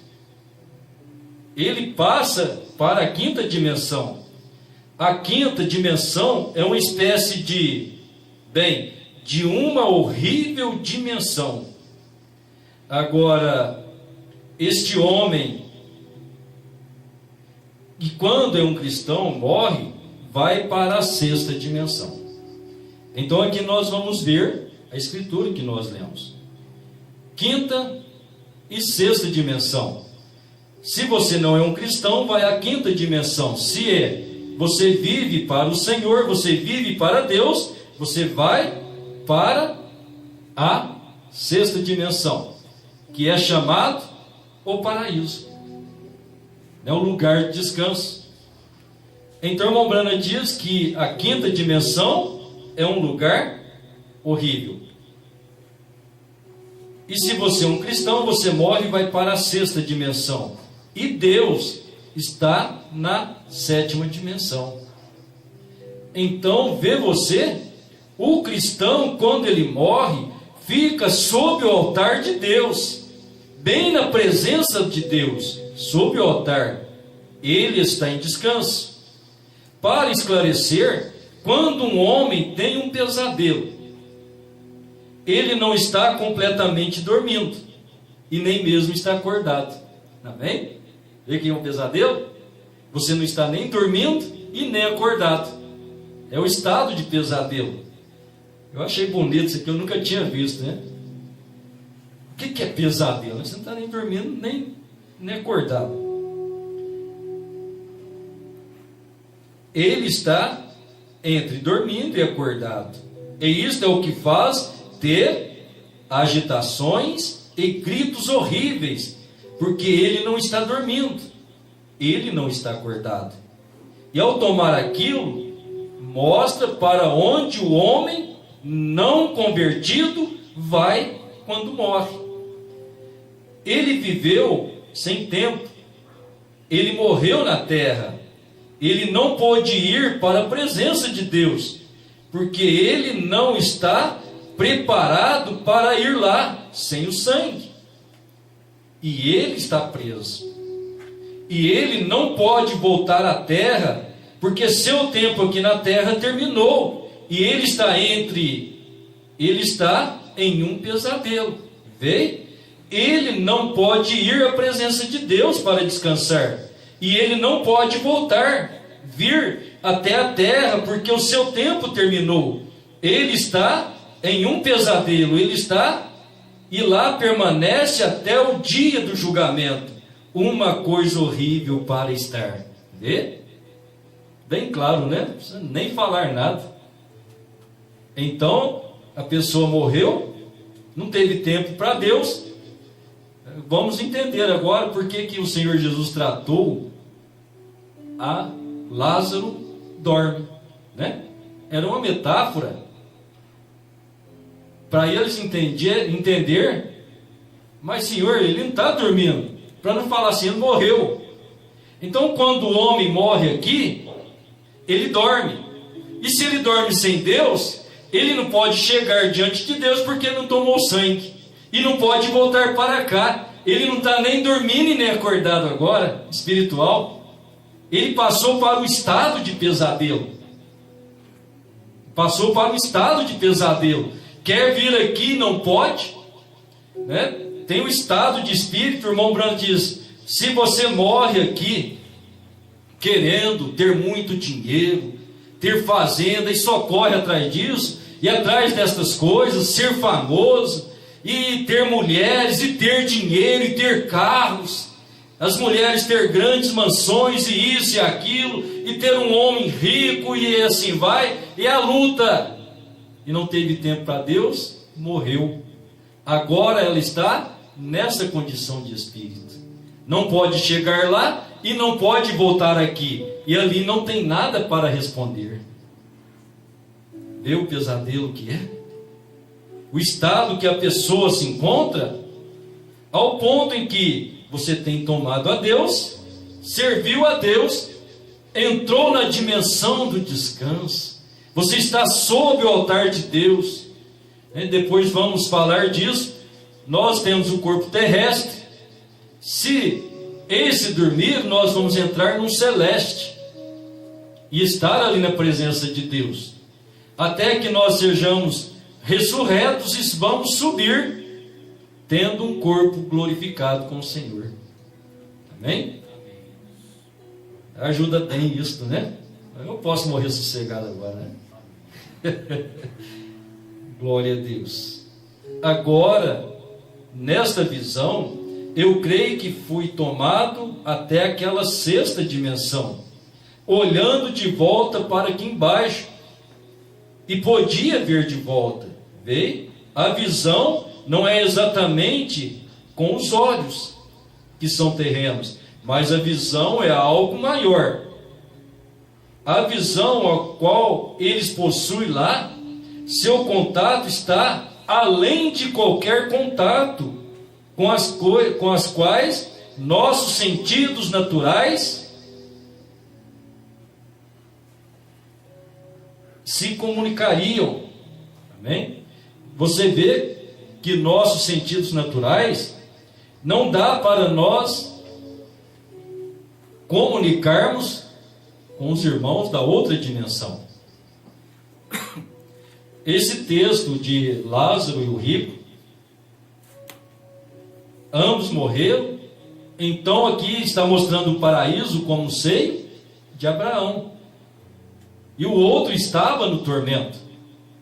Ele passa para a quinta dimensão. A quinta dimensão é uma espécie de uma horrível dimensão. Agora, este homem, que quando é um cristão, morre, vai para a sexta dimensão. Então aqui nós vamos ver a escritura que nós lemos. Quinta e sexta dimensão. Se você não é um cristão, vai à quinta dimensão. Se você vive para o Senhor, você vive para Deus, você vai para a sexta dimensão, que é chamado o paraíso. é um lugar de descanso. Então, irmão Brana diz que a quinta dimensão é um lugar horrível. E se você é um cristão, você morre e vai para a sexta dimensão. E Deus está na sétima dimensão. Então, vê você, o cristão, quando ele morre, fica sob o altar de Deus, bem na presença de Deus, sob o altar. Ele está em descanso. Para esclarecer, quando um homem tem um pesadelo, ele não está completamente dormindo, e nem mesmo está acordado. Amém? Vê que é um pesadelo? Você não está nem dormindo e nem acordado. É o estado de pesadelo. Eu achei bonito isso aqui, eu nunca tinha visto, né? O que é pesadelo? Você não está nem dormindo, nem acordado. Ele está entre dormindo e acordado. E isto é o que faz ter agitações e gritos horríveis, porque ele não está dormindo, ele não está acordado. E ao tomar aquilo, mostra para onde o homem não convertido vai quando morre. Ele viveu sem tempo, ele morreu na terra, ele não pôde ir para a presença de Deus, porque ele não está preparado para ir lá sem o sangue. E ele está preso. E ele não pode voltar à terra, porque seu tempo aqui na terra terminou. E ele está em um pesadelo. Vê? Ele não pode ir à presença de Deus para descansar. E ele não pode vir até a terra, porque o seu tempo terminou. Ele está em um pesadelo, e lá permanece até o dia do julgamento. Uma coisa horrível para estar. Vê? Bem claro, né? Não precisa nem falar nada. Então, a pessoa morreu, não teve tempo para Deus. Vamos entender agora por que o Senhor Jesus tratou a Lázaro dorme, né? Era uma metáfora para eles entender, mas Senhor, ele não está dormindo, para não falar assim, ele morreu. Então, quando o homem morre aqui, ele dorme. E se ele dorme sem Deus, ele não pode chegar diante de Deus porque não tomou sangue, e não pode voltar para cá. Ele não está nem dormindo e nem acordado agora, espiritual. Ele passou para o estado de pesadelo. Passou para o estado de pesadelo. Quer vir aqui, não pode, né? Tem o estado de espírito. O irmão Branco diz: se você morre aqui querendo ter muito dinheiro, ter fazenda, e só corre atrás disso, e atrás destas coisas, ser famoso, e ter mulheres, e ter dinheiro, e ter carros, as mulheres ter grandes mansões, e isso e aquilo, e ter um homem rico, e assim vai, e a luta, e não teve tempo para Deus, morreu. Agora ela está nessa condição de espírito, não pode chegar lá, e não pode voltar aqui, e ali não tem nada para responder. Vê o pesadelo que é? O estado que a pessoa se encontra, ao ponto em que você tem tomado a Deus, serviu a Deus, entrou na dimensão do descanso, você está sob o altar de Deus. Depois vamos falar disso. Nós temos o corpo terrestre. Se esse dormir, nós vamos entrar no celeste e estar ali na presença de Deus, até que nós sejamos ressurretos e vamos subir, tendo um corpo glorificado com o Senhor. Amém? Ajuda bem isso, né? Eu posso morrer sossegado agora, né? Glória a Deus. Agora, nesta visão, eu creio que fui tomado até aquela sexta dimensão, olhando de volta para aqui embaixo, e podia ver de volta. Vê? A visão não é exatamente com os olhos, que são terrenos, mas a visão é algo maior. A visão a qual eles possuem lá, seu contato está além de qualquer contato com as quais nossos sentidos naturais se comunicariam. Amém? Você vê que nossos sentidos naturais não dá para nós comunicarmos com os irmãos da outra dimensão. Esse texto de Lázaro e o rico, ambos morreram. Então aqui está mostrando o paraíso como um seio de Abraão, e o outro estava no tormento.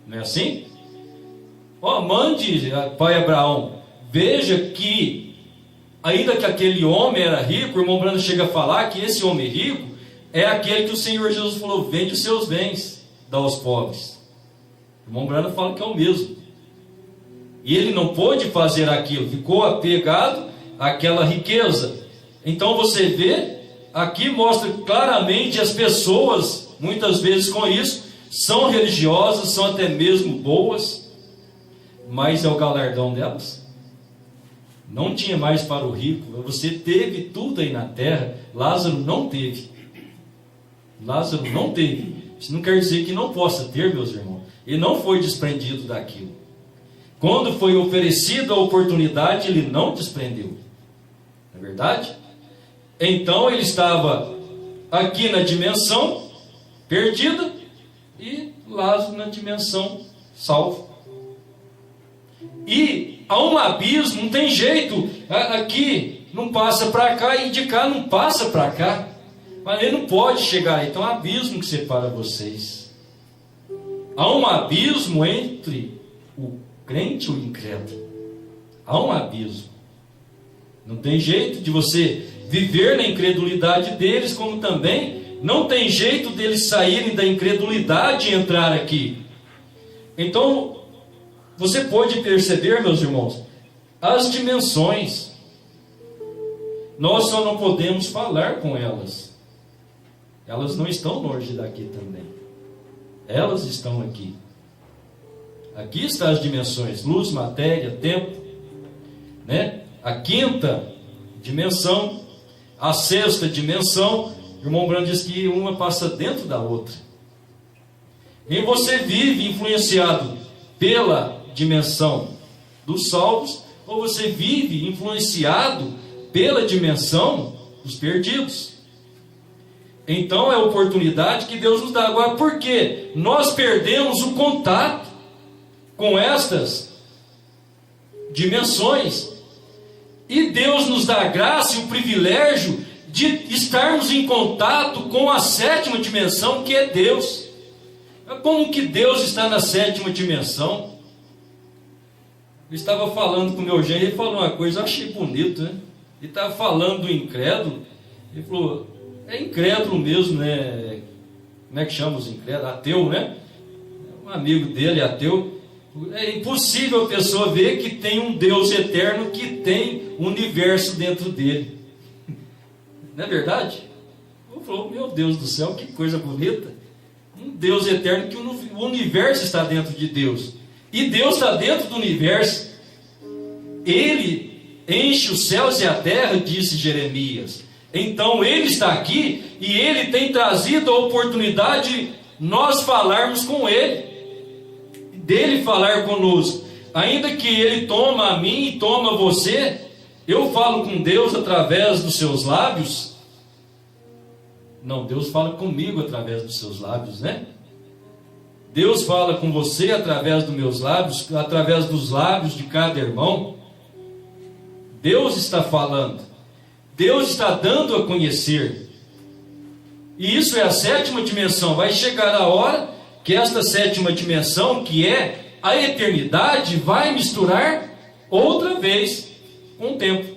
Não é assim? Mande, pai Abraão, veja que ainda que aquele homem era rico, o irmão Brando chega a falar que esse homem rico é aquele que o Senhor Jesus falou: vende os seus bens, dá aos pobres. O irmão Brando fala que é o mesmo. E ele não pôde fazer aquilo, ficou apegado àquela riqueza. Então você vê, aqui mostra claramente as pessoas, muitas vezes com isso, são religiosas, são até mesmo boas, mas é o galardão delas. Não tinha mais para o rico. Você teve tudo aí na terra, Lázaro não teve. Lázaro não teve. Isso não quer dizer que não possa ter, meus irmãos. Ele não foi desprendido daquilo. Quando foi oferecida a oportunidade, ele não desprendeu. Não é verdade? Então ele estava aqui na dimensão perdida e Lázaro na dimensão salvo. E há um abismo, não tem jeito. Aqui não passa para cá e de cá não passa para cá. Mas ele não pode chegar. Então há um abismo que separa vocês. Há um abismo entre o crente e o incrédulo. Há um abismo. Não tem jeito de você viver na incredulidade deles, como também não tem jeito deles saírem da incredulidade e entrar aqui. Então, você pode perceber, meus irmãos, as dimensões. Nós só não podemos falar com elas. Elas não estão longe daqui também. Elas estão aqui. Aqui estão as dimensões: luz, matéria, tempo, né? A quinta dimensão, a sexta dimensão. O irmão Brando diz que uma passa dentro da outra. E você vive influenciado pela dimensão dos salvos, ou você vive influenciado pela dimensão dos perdidos. Então é a oportunidade que Deus nos dá. Agora, por que nós perdemos o contato com estas dimensões? E Deus nos dá a graça e o privilégio de estarmos em contato com a sétima dimensão, que é Deus. Como que Deus está na sétima dimensão? Eu estava falando com o meu genro, ele falou uma coisa, eu achei bonito, né? Ele estava falando do incrédulo, ele falou: é incrédulo mesmo, né? Como é que chama os incrédulos? Ateu, né? Um amigo dele, ateu. É impossível a pessoa ver que tem um Deus eterno que tem um universo dentro dele. Não é verdade? Eu falei: meu Deus do céu, que coisa bonita. Um Deus eterno, que o universo está dentro de Deus. E Deus está dentro do universo. Ele enche os céus e a terra, disse Jeremias. Então Ele está aqui e Ele tem trazido a oportunidade de nós falarmos com Ele, dele falar conosco. Ainda que Ele toma a mim e toma você, eu falo com Deus através dos seus lábios. Não, Deus fala comigo através dos seus lábios, né? Deus fala com você através dos meus lábios, através dos lábios de cada irmão. Deus está falando. Deus está dando a conhecer. E isso é a sétima dimensão. Vai chegar a hora que esta sétima dimensão, que é a eternidade, vai misturar outra vez com o tempo.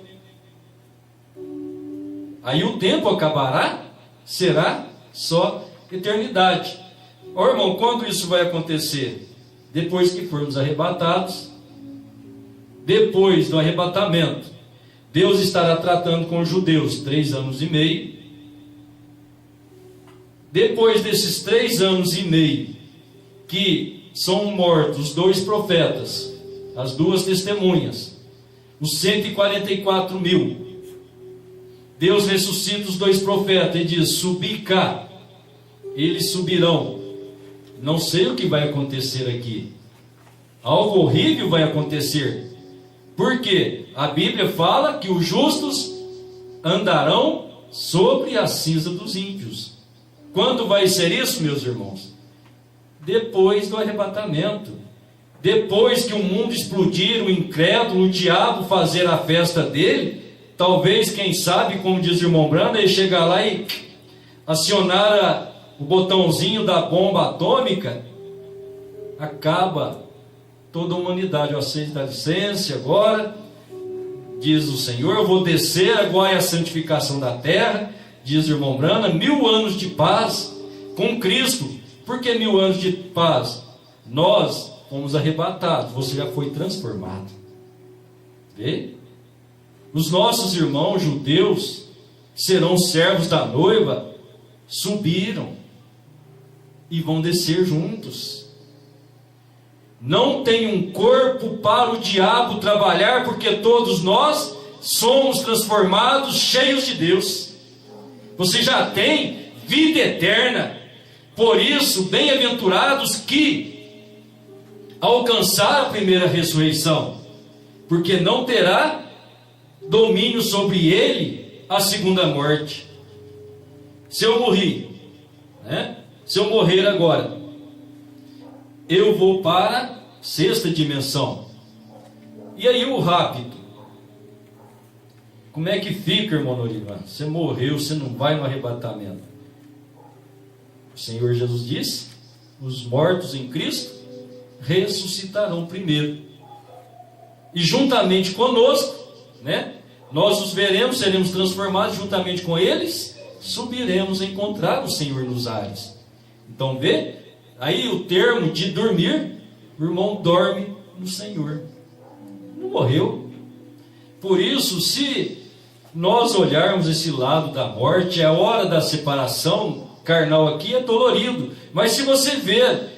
Aí o tempo acabará, será só eternidade. Ó irmão, quando isso vai acontecer? Depois que formos arrebatados. Depois do arrebatamento, Deus estará tratando com os judeus 3 anos e meio. Depois desses 3 anos e meio, que são mortos os 2 profetas, as 2 testemunhas, os 144 mil, Deus ressuscita os 2 profetas e diz: subi cá, eles subirão. Não sei o que vai acontecer aqui. Algo horrível vai acontecer. Por quê? A Bíblia fala que os justos andarão sobre a cinza dos ímpios. Quando vai ser isso, meus irmãos? Depois do arrebatamento. Depois que o mundo explodir, o incrédulo, o diabo fazer a festa dele, talvez, quem sabe, como diz o irmão Brando, ele chegar lá e acionar o botãozinho da bomba atômica, acaba toda a humanidade. Eu aceito a licença agora, diz o Senhor, eu vou descer, agora é a santificação da terra, diz o irmão Brana, 1000 anos de paz com Cristo. Por que 1000 anos de paz? Nós fomos arrebatados, você já foi transformado. Vê? Os nossos irmãos judeus, que serão servos da noiva, subiram e vão descer juntos. Não tem um corpo para o diabo trabalhar, porque todos nós somos transformados, cheios de Deus. Você já tem vida eterna. Por isso, bem-aventurados que alcançaram a primeira ressurreição, porque não terá domínio sobre ele a segunda morte. Se eu morrer, né? Se eu morrer agora, eu vou para a 6ª dimensão. E aí o rápido, como é que fica, irmão Norivan? Você morreu, você não vai no arrebatamento. O Senhor Jesus disse: os mortos em Cristo ressuscitarão primeiro, e juntamente conosco, né, nós os veremos, seremos transformados, juntamente com eles subiremos a encontrar o Senhor nos ares. Então vê, aí o termo de dormir, o irmão dorme no Senhor, não morreu. Por isso, se nós olharmos esse lado da morte, a hora da separação carnal aqui é dolorido, mas se você ver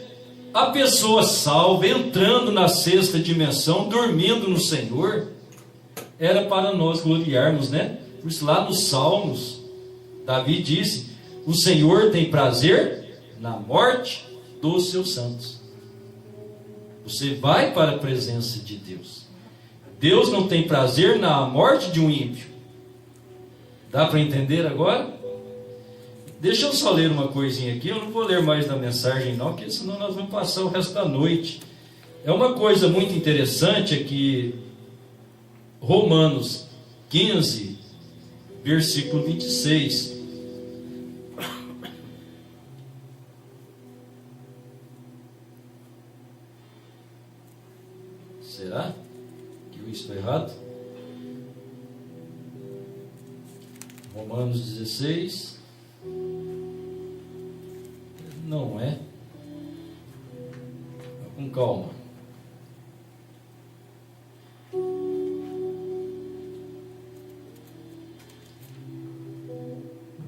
a pessoa salva entrando na 6ª dimensão, dormindo no Senhor, era para nós gloriarmos, né? Por isso lá nos Salmos, Davi disse: o Senhor tem prazer na morte dos seus santos. Você vai para a presença de Deus. Deus não tem prazer na morte de um ímpio. Dá para entender agora? Deixa eu só ler uma coisinha aqui. Eu não vou ler mais da mensagem não, porque senão nós vamos passar o resto da noite. É uma coisa muito interessante aqui, Romanos 15, versículo 26. Será que eu estou errado? Romanos 16. Não é? Com calma.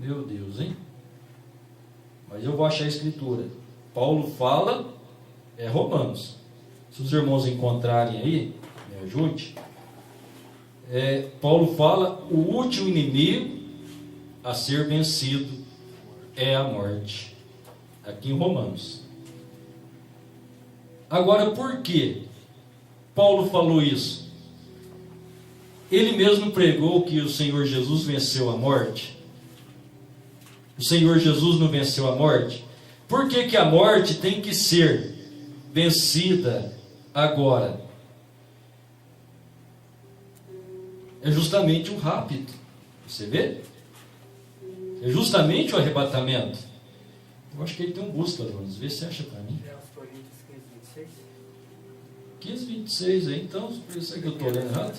Meu Deus, hein? Mas eu vou achar a escritura. Paulo fala, é Romanos. Se os irmãos encontrarem aí, me ajude. Paulo fala, o último inimigo a ser vencido é a morte. Aqui em Romanos. Agora, por que Paulo falou isso? Ele mesmo pregou que o Senhor Jesus venceu a morte. O Senhor Jesus não venceu a morte. Por que que a morte tem que ser vencida agora? É justamente o rápido. Você vê? É justamente o arrebatamento. Eu acho que ele tem um busca, Jonas. Vê se você acha para mim. 15, 26 aí. Então, por isso é que eu estou lendo errado.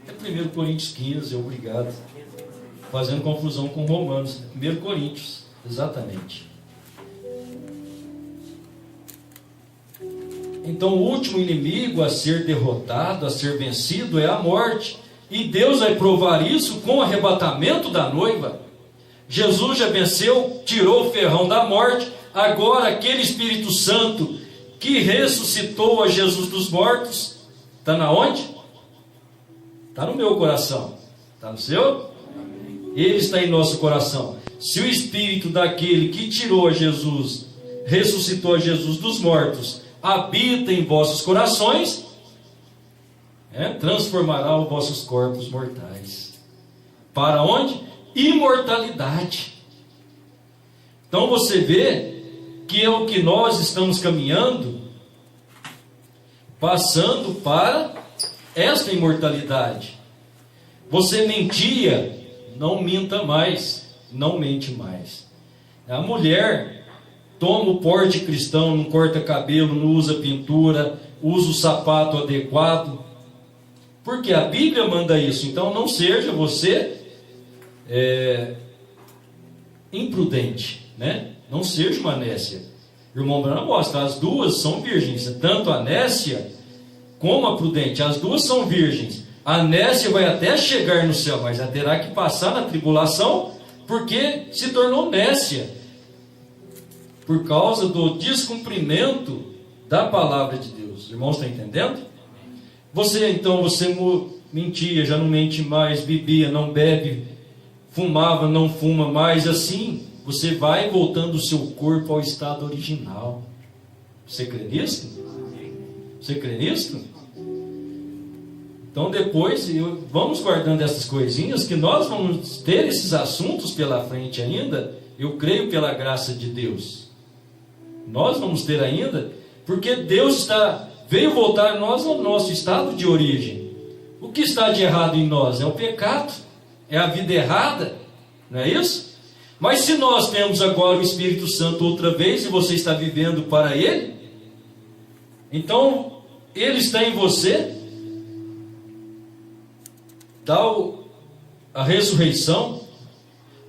É 1 Coríntios 15, obrigado. Fazendo confusão com Romanos. 1 Coríntios, exatamente. Então, o último inimigo a ser derrotado, a ser vencido, é a morte. E Deus vai provar isso com o arrebatamento da noiva. Jesus já venceu, tirou o ferrão da morte. Agora aquele Espírito Santo que ressuscitou a Jesus dos mortos, está na onde? Está no meu coração. Está no seu? Ele está em nosso coração. Se o Espírito daquele que tirou a Jesus, ressuscitou a Jesus dos mortos, habita em vossos corações, transformará os vossos corpos mortais. Para onde? Imortalidade. Então você vê que é o que nós estamos caminhando, passando para esta imortalidade. Você mentia, não minta mais, não mente mais. A mulher toma o porte cristão, não corta cabelo, não usa pintura, usa o sapato adequado, porque a Bíblia manda isso. Então não seja você imprudente, né? Não seja uma nécia. O irmão Branham mostra, as duas são virgens, tanto a nécia como a prudente, as duas são virgens. A nécia vai até chegar no céu, mas ela terá que passar na tribulação, porque se tornou nécia, por causa do descumprimento da palavra de Deus. Os irmãos estão entendendo? Você mentia, já não mente mais, bebia, não bebe, fumava, não fuma mais, assim você vai voltando o seu corpo ao estado original. Você crê nisso? Você crê nisso? Então depois, vamos guardando essas coisinhas, que nós vamos ter esses assuntos pela frente ainda, eu creio pela graça de Deus. Nós vamos ter ainda, porque Deus veio voltar nós ao nosso estado de origem. O que está de errado em nós? É o pecado, é a vida errada, não é isso? Mas se nós temos agora o Espírito Santo outra vez, e você está vivendo para Ele, então Ele está em você, dá a ressurreição.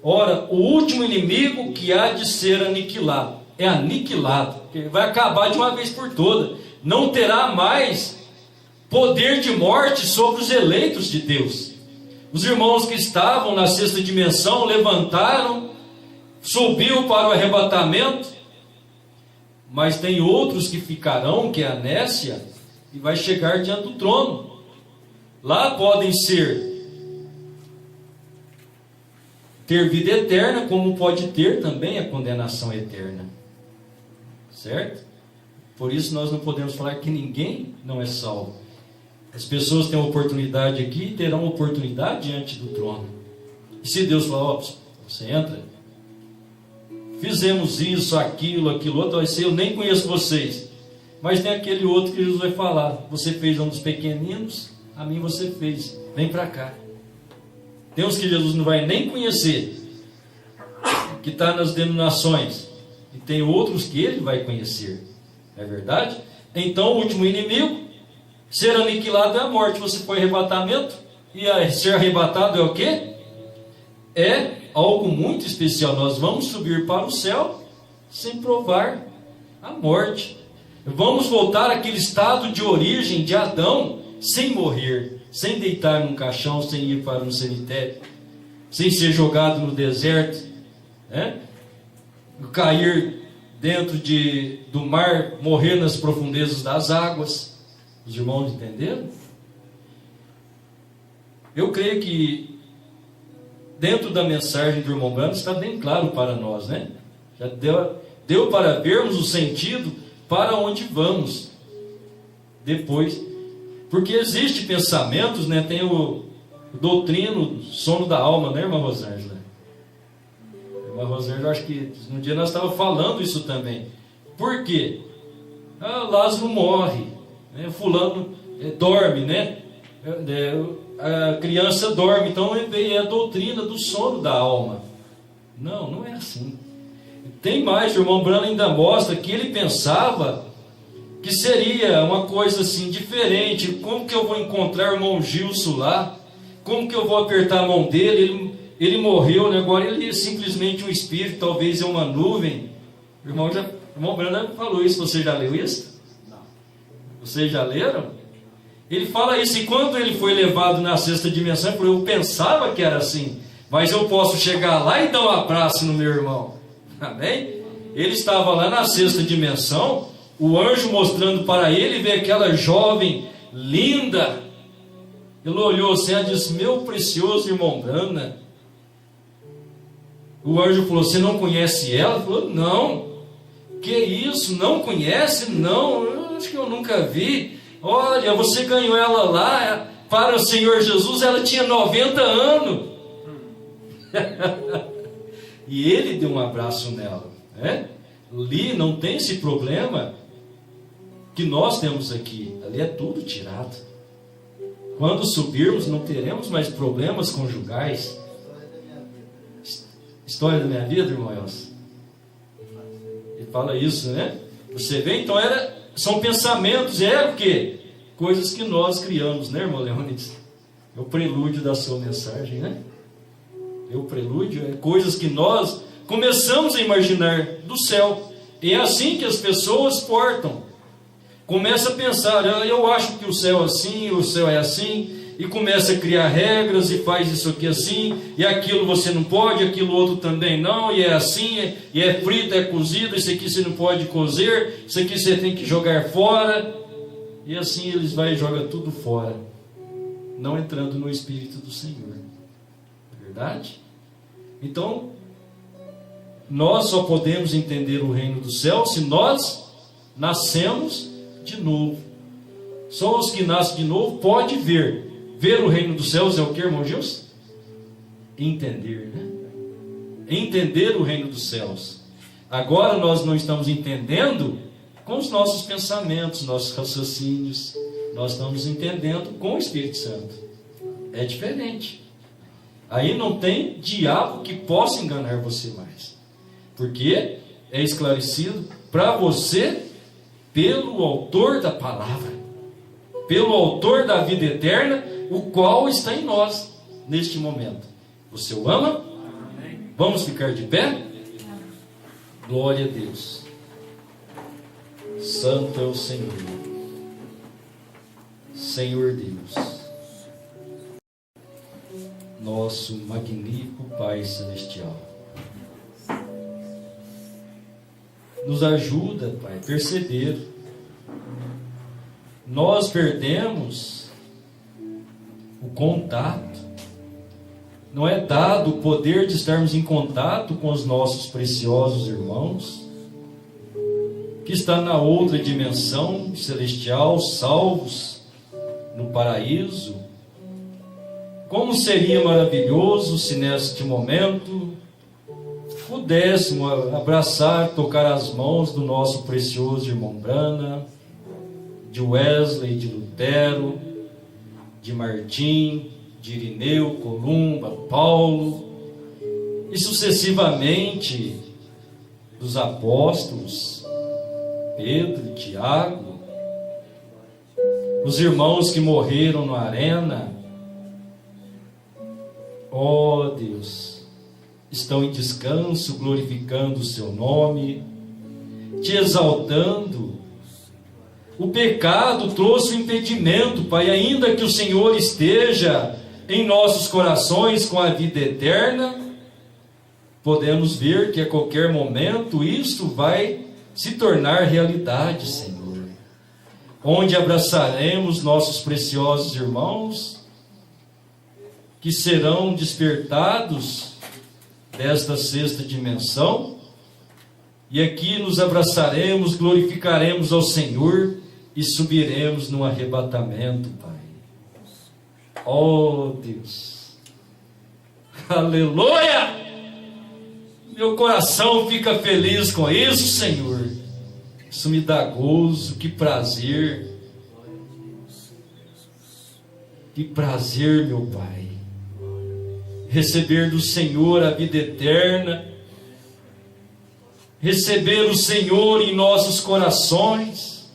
Ora, o último inimigo que há de ser aniquilado, é aniquilado, vai acabar de uma vez por toda, não terá mais poder de morte sobre os eleitos de Deus. Os irmãos que estavam na sexta dimensão levantaram, subiu para o arrebatamento, mas tem outros que ficarão, que é a nécia, e vai chegar diante do trono. Lá podem ter vida eterna, como pode ter também a condenação eterna. Certo? Por isso nós não podemos falar que ninguém não é salvo. As pessoas têm oportunidade aqui e terão oportunidade diante do trono. E se Deus falar, você entra, fizemos isso, aquilo outro, vai ser, eu nem conheço vocês. Mas tem aquele outro que Jesus vai falar, você fez um dos pequeninos, a mim você fez, vem para cá. Tem uns que Jesus não vai nem conhecer, que está nas denominações, e tem outros que ele vai conhecer, não é verdade? Então o último inimigo, ser aniquilado é a morte. Você foi arrebatamento, e ser arrebatado é o quê? É algo muito especial. Nós vamos subir para o céu sem provar a morte. Vamos voltar àquele estado de origem de Adão, sem morrer, sem deitar num caixão, sem ir para um cemitério, sem ser jogado no deserto, cair dentro do mar, morrer nas profundezas das águas. Os irmãos entenderam? Eu creio que dentro da mensagem do irmão Branham está bem claro para nós, né? Já deu para vermos o sentido para onde vamos depois. Porque existe pensamentos, né? Tem o doutrino, sono da alma, né, irmã Rosângela? Irmã Rosângela, acho que no dia nós estávamos falando isso também. Por quê? Lázaro morre, né? Fulano dorme, né? A criança dorme, então é a doutrina do sono da alma. Não é assim. Tem mais, o irmão Branham ainda mostra que ele pensava que seria uma coisa assim diferente. Como que eu vou encontrar o irmão Gilson lá? Como que eu vou apertar a mão dele? Ele morreu, né? Agora ele é simplesmente um espírito, talvez é uma nuvem. O irmão Branham falou isso. Você já leu isso? Não. Vocês já leram? Ele fala isso, e quando ele foi levado na sexta dimensão, ele falou: eu pensava que era assim, mas eu posso chegar lá e dar um abraço no meu irmão. Amém? Ele estava lá na sexta dimensão, o anjo mostrando para ele, vê aquela jovem linda. Ele olhou assim e disse: meu precioso irmão Brana. O anjo falou: você não conhece ela? Ele falou: não. Que isso? Não conhece? Não, eu acho que eu nunca vi. Olha, você ganhou ela lá para o Senhor Jesus, ela tinha 90 anos. E ele deu um abraço nela, né? Ali não tem esse problema que nós temos aqui. Ali é tudo tirado. Quando subirmos, não teremos mais problemas conjugais. História da minha vida, irmão Elcio. Ele fala isso, né? Você vê, então são pensamentos, o quê? Coisas que nós criamos, né, irmão Leônidas? É o prelúdio da sua mensagem, né? O prelúdio é coisas que nós começamos a imaginar do céu. E é assim que as pessoas portam. Começa a pensar: eu acho que o céu é assim, o céu é assim, e começa a criar regras e faz isso aqui assim, e aquilo você não pode, aquilo outro também não, e é assim, e é frito, é cozido, isso aqui você não pode cozer, isso aqui você tem que jogar fora. E assim eles vão e jogam tudo fora, não entrando no Espírito do Senhor. Verdade? Então, nós só podemos entender o reino do céu se nós nascemos de novo. Só os que nascem de novo podem ver. Ver o reino dos céus é o que, irmão Gilson? Entender, né? Entender o reino dos céus. Agora nós não estamos entendendo com os nossos pensamentos, nossos raciocínios. Nós estamos entendendo com o Espírito Santo. É diferente. Aí não tem diabo que possa enganar você mais. Porque é esclarecido para você pelo autor da palavra, pelo autor da vida eterna, o qual está em nós neste momento. Você o ama? Amém. Vamos ficar de pé? Glória a Deus. Santo é o Senhor. Senhor Deus, nosso magnífico Pai Celestial, nos ajuda, Pai, a perceber. Nós perdemos o contato. Não é dado o poder de estarmos em contato com os nossos preciosos irmãos, que estão na outra dimensão celestial, salvos no paraíso. Como seria maravilhoso se neste momento pudéssemos abraçar, tocar as mãos do nosso precioso irmão Brana, de Wesley, de Lutero, de Martim, de Irineu, Columba, Paulo, e sucessivamente dos apóstolos, Pedro, Tiago, os irmãos que morreram na arena. Ó Deus, estão em descanso, glorificando o seu nome, te exaltando. O pecado trouxe o impedimento, Pai, ainda que o Senhor esteja em nossos corações com a vida eterna, podemos ver que a qualquer momento isto vai se tornar realidade, Senhor, onde abraçaremos nossos preciosos irmãos, que serão despertados desta sexta dimensão, e aqui nos abraçaremos, glorificaremos ao Senhor e subiremos no arrebatamento, Pai. Oh Deus, aleluia! Meu coração fica feliz com isso, Senhor. Isso me dá gozo, que prazer. Que prazer, meu Pai. Receber do Senhor a vida eterna, receber o Senhor em nossos corações.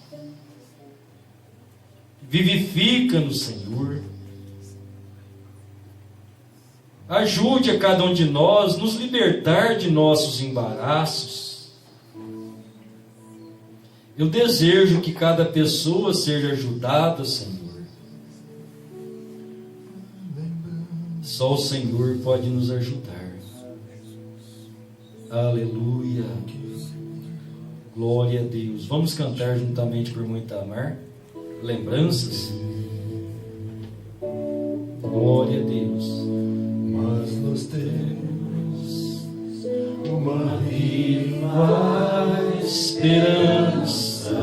Vivifica-nos, Senhor. Ajude a cada um de nós nos libertar de nossos embaraços. Eu desejo que cada pessoa seja ajudada, Senhor, Só o Senhor pode nos ajudar. Aleluia. Glória a Deus. Vamos cantar juntamente por muito amar. Lembranças. Glória a Deus. Mas nós temos uma viva Esperança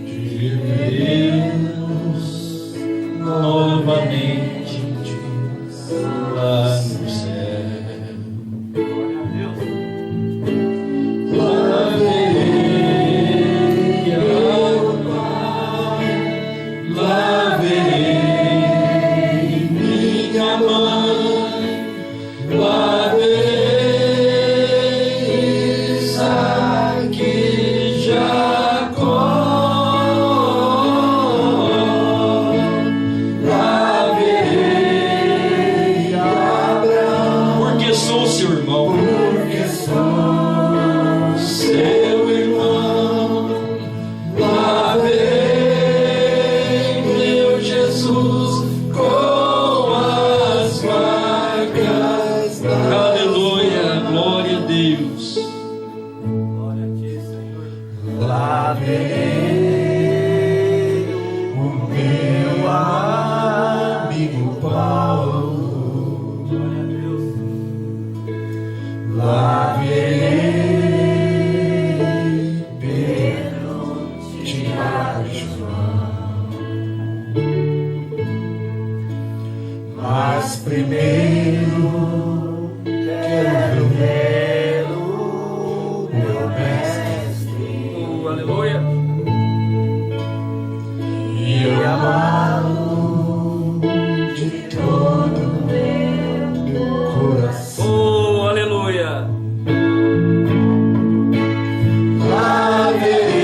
de vermos novamente lá no céu. Lá verei ao Pai, lá verei minha mãe, lá verei Isaac e Jacó, lá verei Abraão, porque sou seu irmão, porque sou seu irmão, lá verei meu Jesus com as marcas da... Aleluia, glória a Deus. lá verei o meu amigo Paulo, lá verei Pedro, Tiago e João, mas primeiro quero vê-lo, meu mestre, Aleluia. e amá-lo de todo o meu coração. Oh, aleluia. Lá verei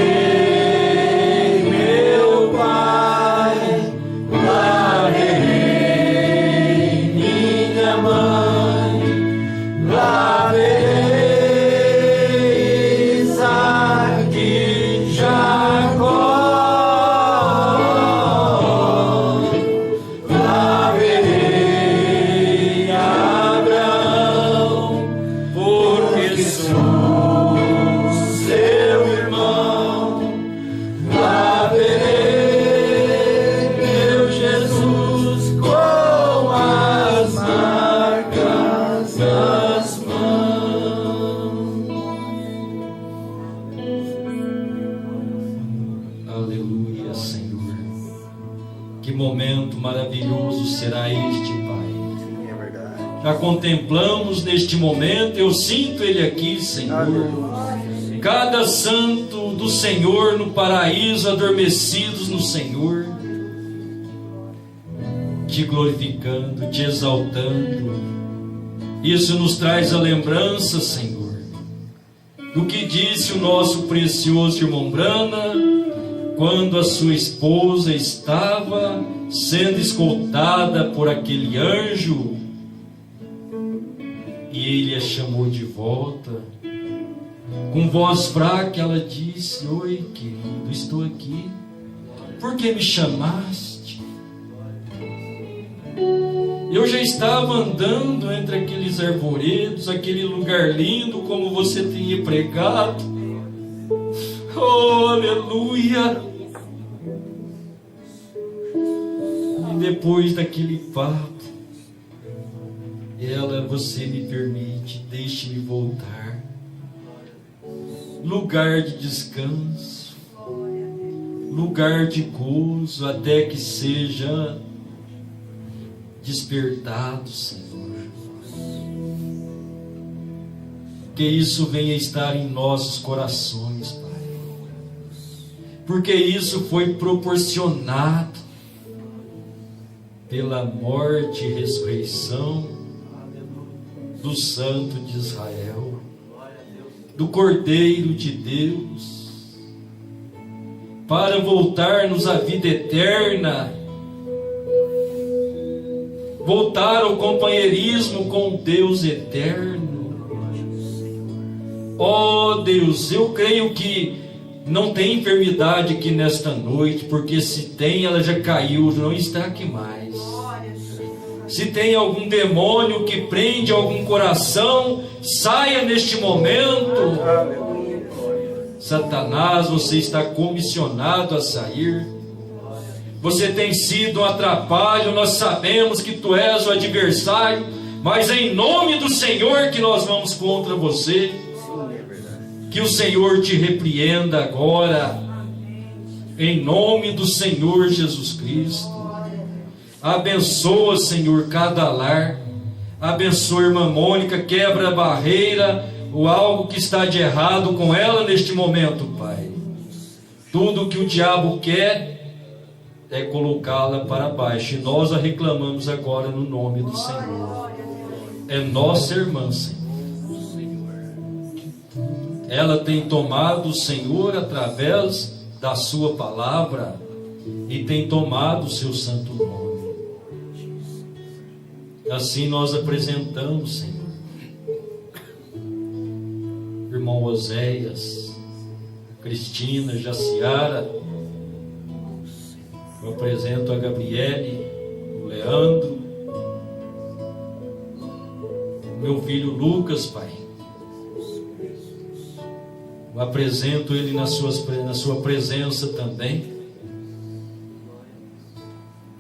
meu pai, lá verei minha mãe, lá verei Isaac e Jacó, lá verei Abraão, porque sou seu irmão, lá verei meu Jesus com as marcas das mãos. Aleluia, Senhor. Que momento maravilhoso será este, Pai. É verdade. Já contemplamos neste momento, eu sinto Ele aqui, Senhor. Cada santo do Senhor no paraíso, adormecidos no Senhor, te glorificando, te exaltando. Isso nos traz a lembrança, Senhor, do que disse o nosso precioso irmão Brana, quando a sua esposa estava sendo escoltada por aquele anjo, e ele a chamou de volta. Com voz fraca ela disse: oi, querido, estou aqui. Por que me chamaste? Eu já estava andando entre aqueles arvoredos, aquele lugar lindo como você tinha pregado. Oh, aleluia! E depois daquele papo, você me permite, deixe-me voltar. Lugar de descanso, lugar de gozo, até que seja despertado, Senhor. Que isso venha estar em nossos corações, Pai. Porque isso foi proporcionado pela morte e ressurreição do Santo de Israel, do Cordeiro de Deus, para voltarmos à vida eterna, voltar ao companheirismo com Deus eterno. Oh Deus, eu creio que não tem enfermidade aqui nesta noite, porque se tem, ela já caiu, não está aqui mais. Se tem algum demônio que prende algum coração, saia neste momento. Satanás, você está comissionado a sair. Você tem sido um atrapalho, nós sabemos que tu és o adversário, mas é em nome do Senhor que nós vamos contra você. Que o Senhor te repreenda agora, em nome do Senhor Jesus Cristo. Abençoa, Senhor, cada lar. Abençoa a irmã Mônica, quebra a barreira, ou algo que está de errado com ela neste momento, Pai. Tudo que o diabo quer é colocá-la para baixo, e nós a reclamamos agora no nome do Senhor. É nossa irmã, Senhor. Ela tem tomado o Senhor através da sua palavra e tem tomado o seu santo nome. Assim nós apresentamos, Senhor, irmão Oséias, Cristina, Jaciara. Eu apresento a Gabriele, o Leandro, o meu filho Lucas, Pai. Eu apresento ele na sua presença também.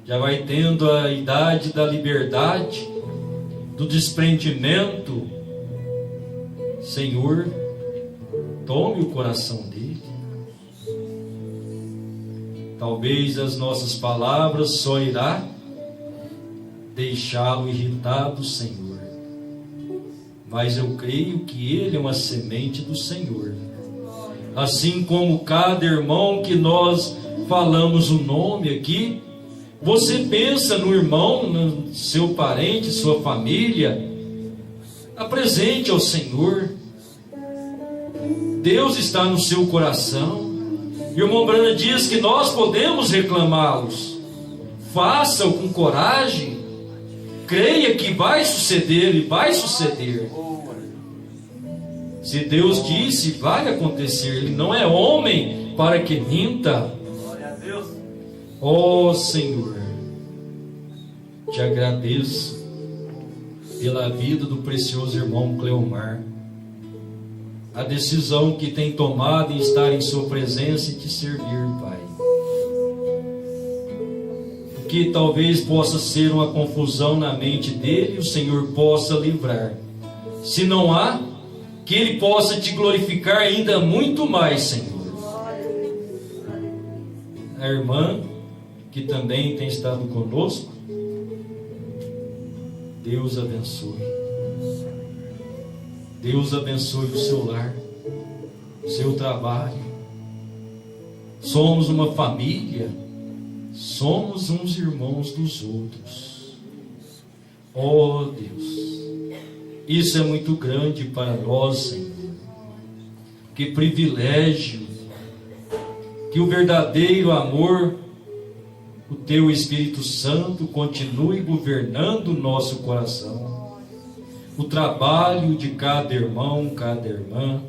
Já vai tendo a idade da liberdade, do desprendimento. Senhor, tome o coração dele. Talvez as nossas palavras só irá deixá-lo irritado, Senhor. Mas eu creio que ele é uma semente do Senhor. Assim como cada irmão que nós falamos o nome aqui, você pensa no irmão, no seu parente, sua família, apresente ao Senhor. Deus está no seu coração. E o irmão Brana diz que nós podemos reclamá-los. Faça-o com coragem. Creia que vai suceder e vai suceder. Se Deus disse, vai acontecer. Ele não é homem para que minta. Ó Senhor, te agradeço pela vida do precioso irmão Cleomar, a decisão que tem tomado em estar em sua presença e te servir, Pai. Que talvez possa ser uma confusão na mente dele, o Senhor possa livrar. Se não há, que ele possa te glorificar ainda muito mais, Senhor. A irmã que também tem estado conosco, Deus abençoe. Deus abençoe o seu lar, o seu trabalho. Somos uma família, somos uns irmãos dos outros. Oh Deus, isso é muito grande para nós, Senhor. Que privilégio, que o verdadeiro amor, o Teu Espírito Santo continue governando o nosso coração. O trabalho de cada irmão, cada irmã,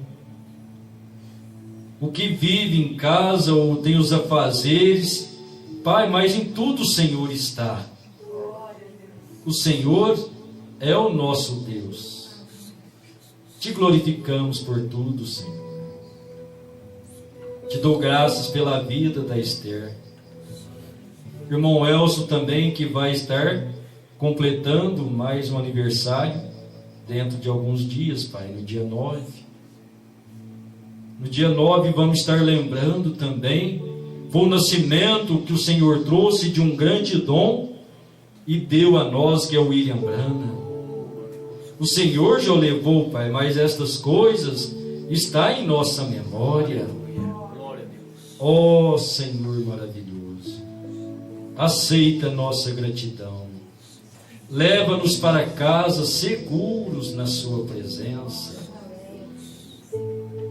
o que vive em casa ou tem os afazeres, Pai, mas em tudo o Senhor está. O Senhor é o nosso Deus. Te glorificamos por tudo, Senhor. Te dou graças pela vida da Esther. Irmão Elcio também, que vai estar completando mais um aniversário dentro de alguns dias, Pai, no dia 9. No dia 9 vamos estar lembrando também o nascimento que o Senhor trouxe de um grande dom e deu a nós, que é o William Brana. O Senhor já o levou, Pai, mas estas coisas estão em nossa memória. Ó Senhor maravilhoso, aceita nossa gratidão. Leva-nos para casa seguros na sua presença,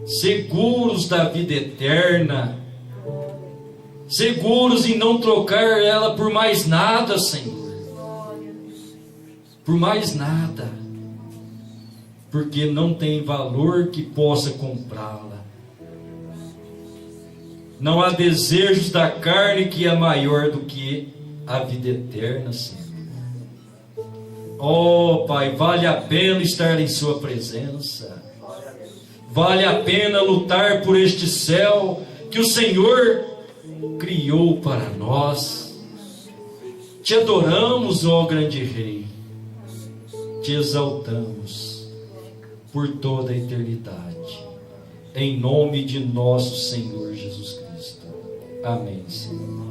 seguros da vida eterna, seguros em não trocar ela por mais nada, Senhor, por mais nada, porque não tem valor que possa comprá-la. Não há desejos da carne que é maior do que a vida eterna, Senhor. Oh, Pai, vale a pena estar em Sua presença. Vale a pena lutar por este céu que o Senhor criou para nós. Te adoramos, ó grande Rei. Te exaltamos por toda a eternidade. Em nome de nosso Senhor Jesus Cristo. Amém, Senhor.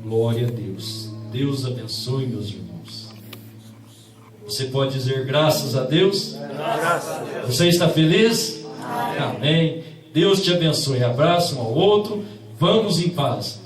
Glória a Deus. Deus abençoe, meus irmãos. Você pode dizer graças a Deus? Graças a Deus. Você está feliz? Amém. Deus te abençoe. Abraço um ao outro. Vamos em paz.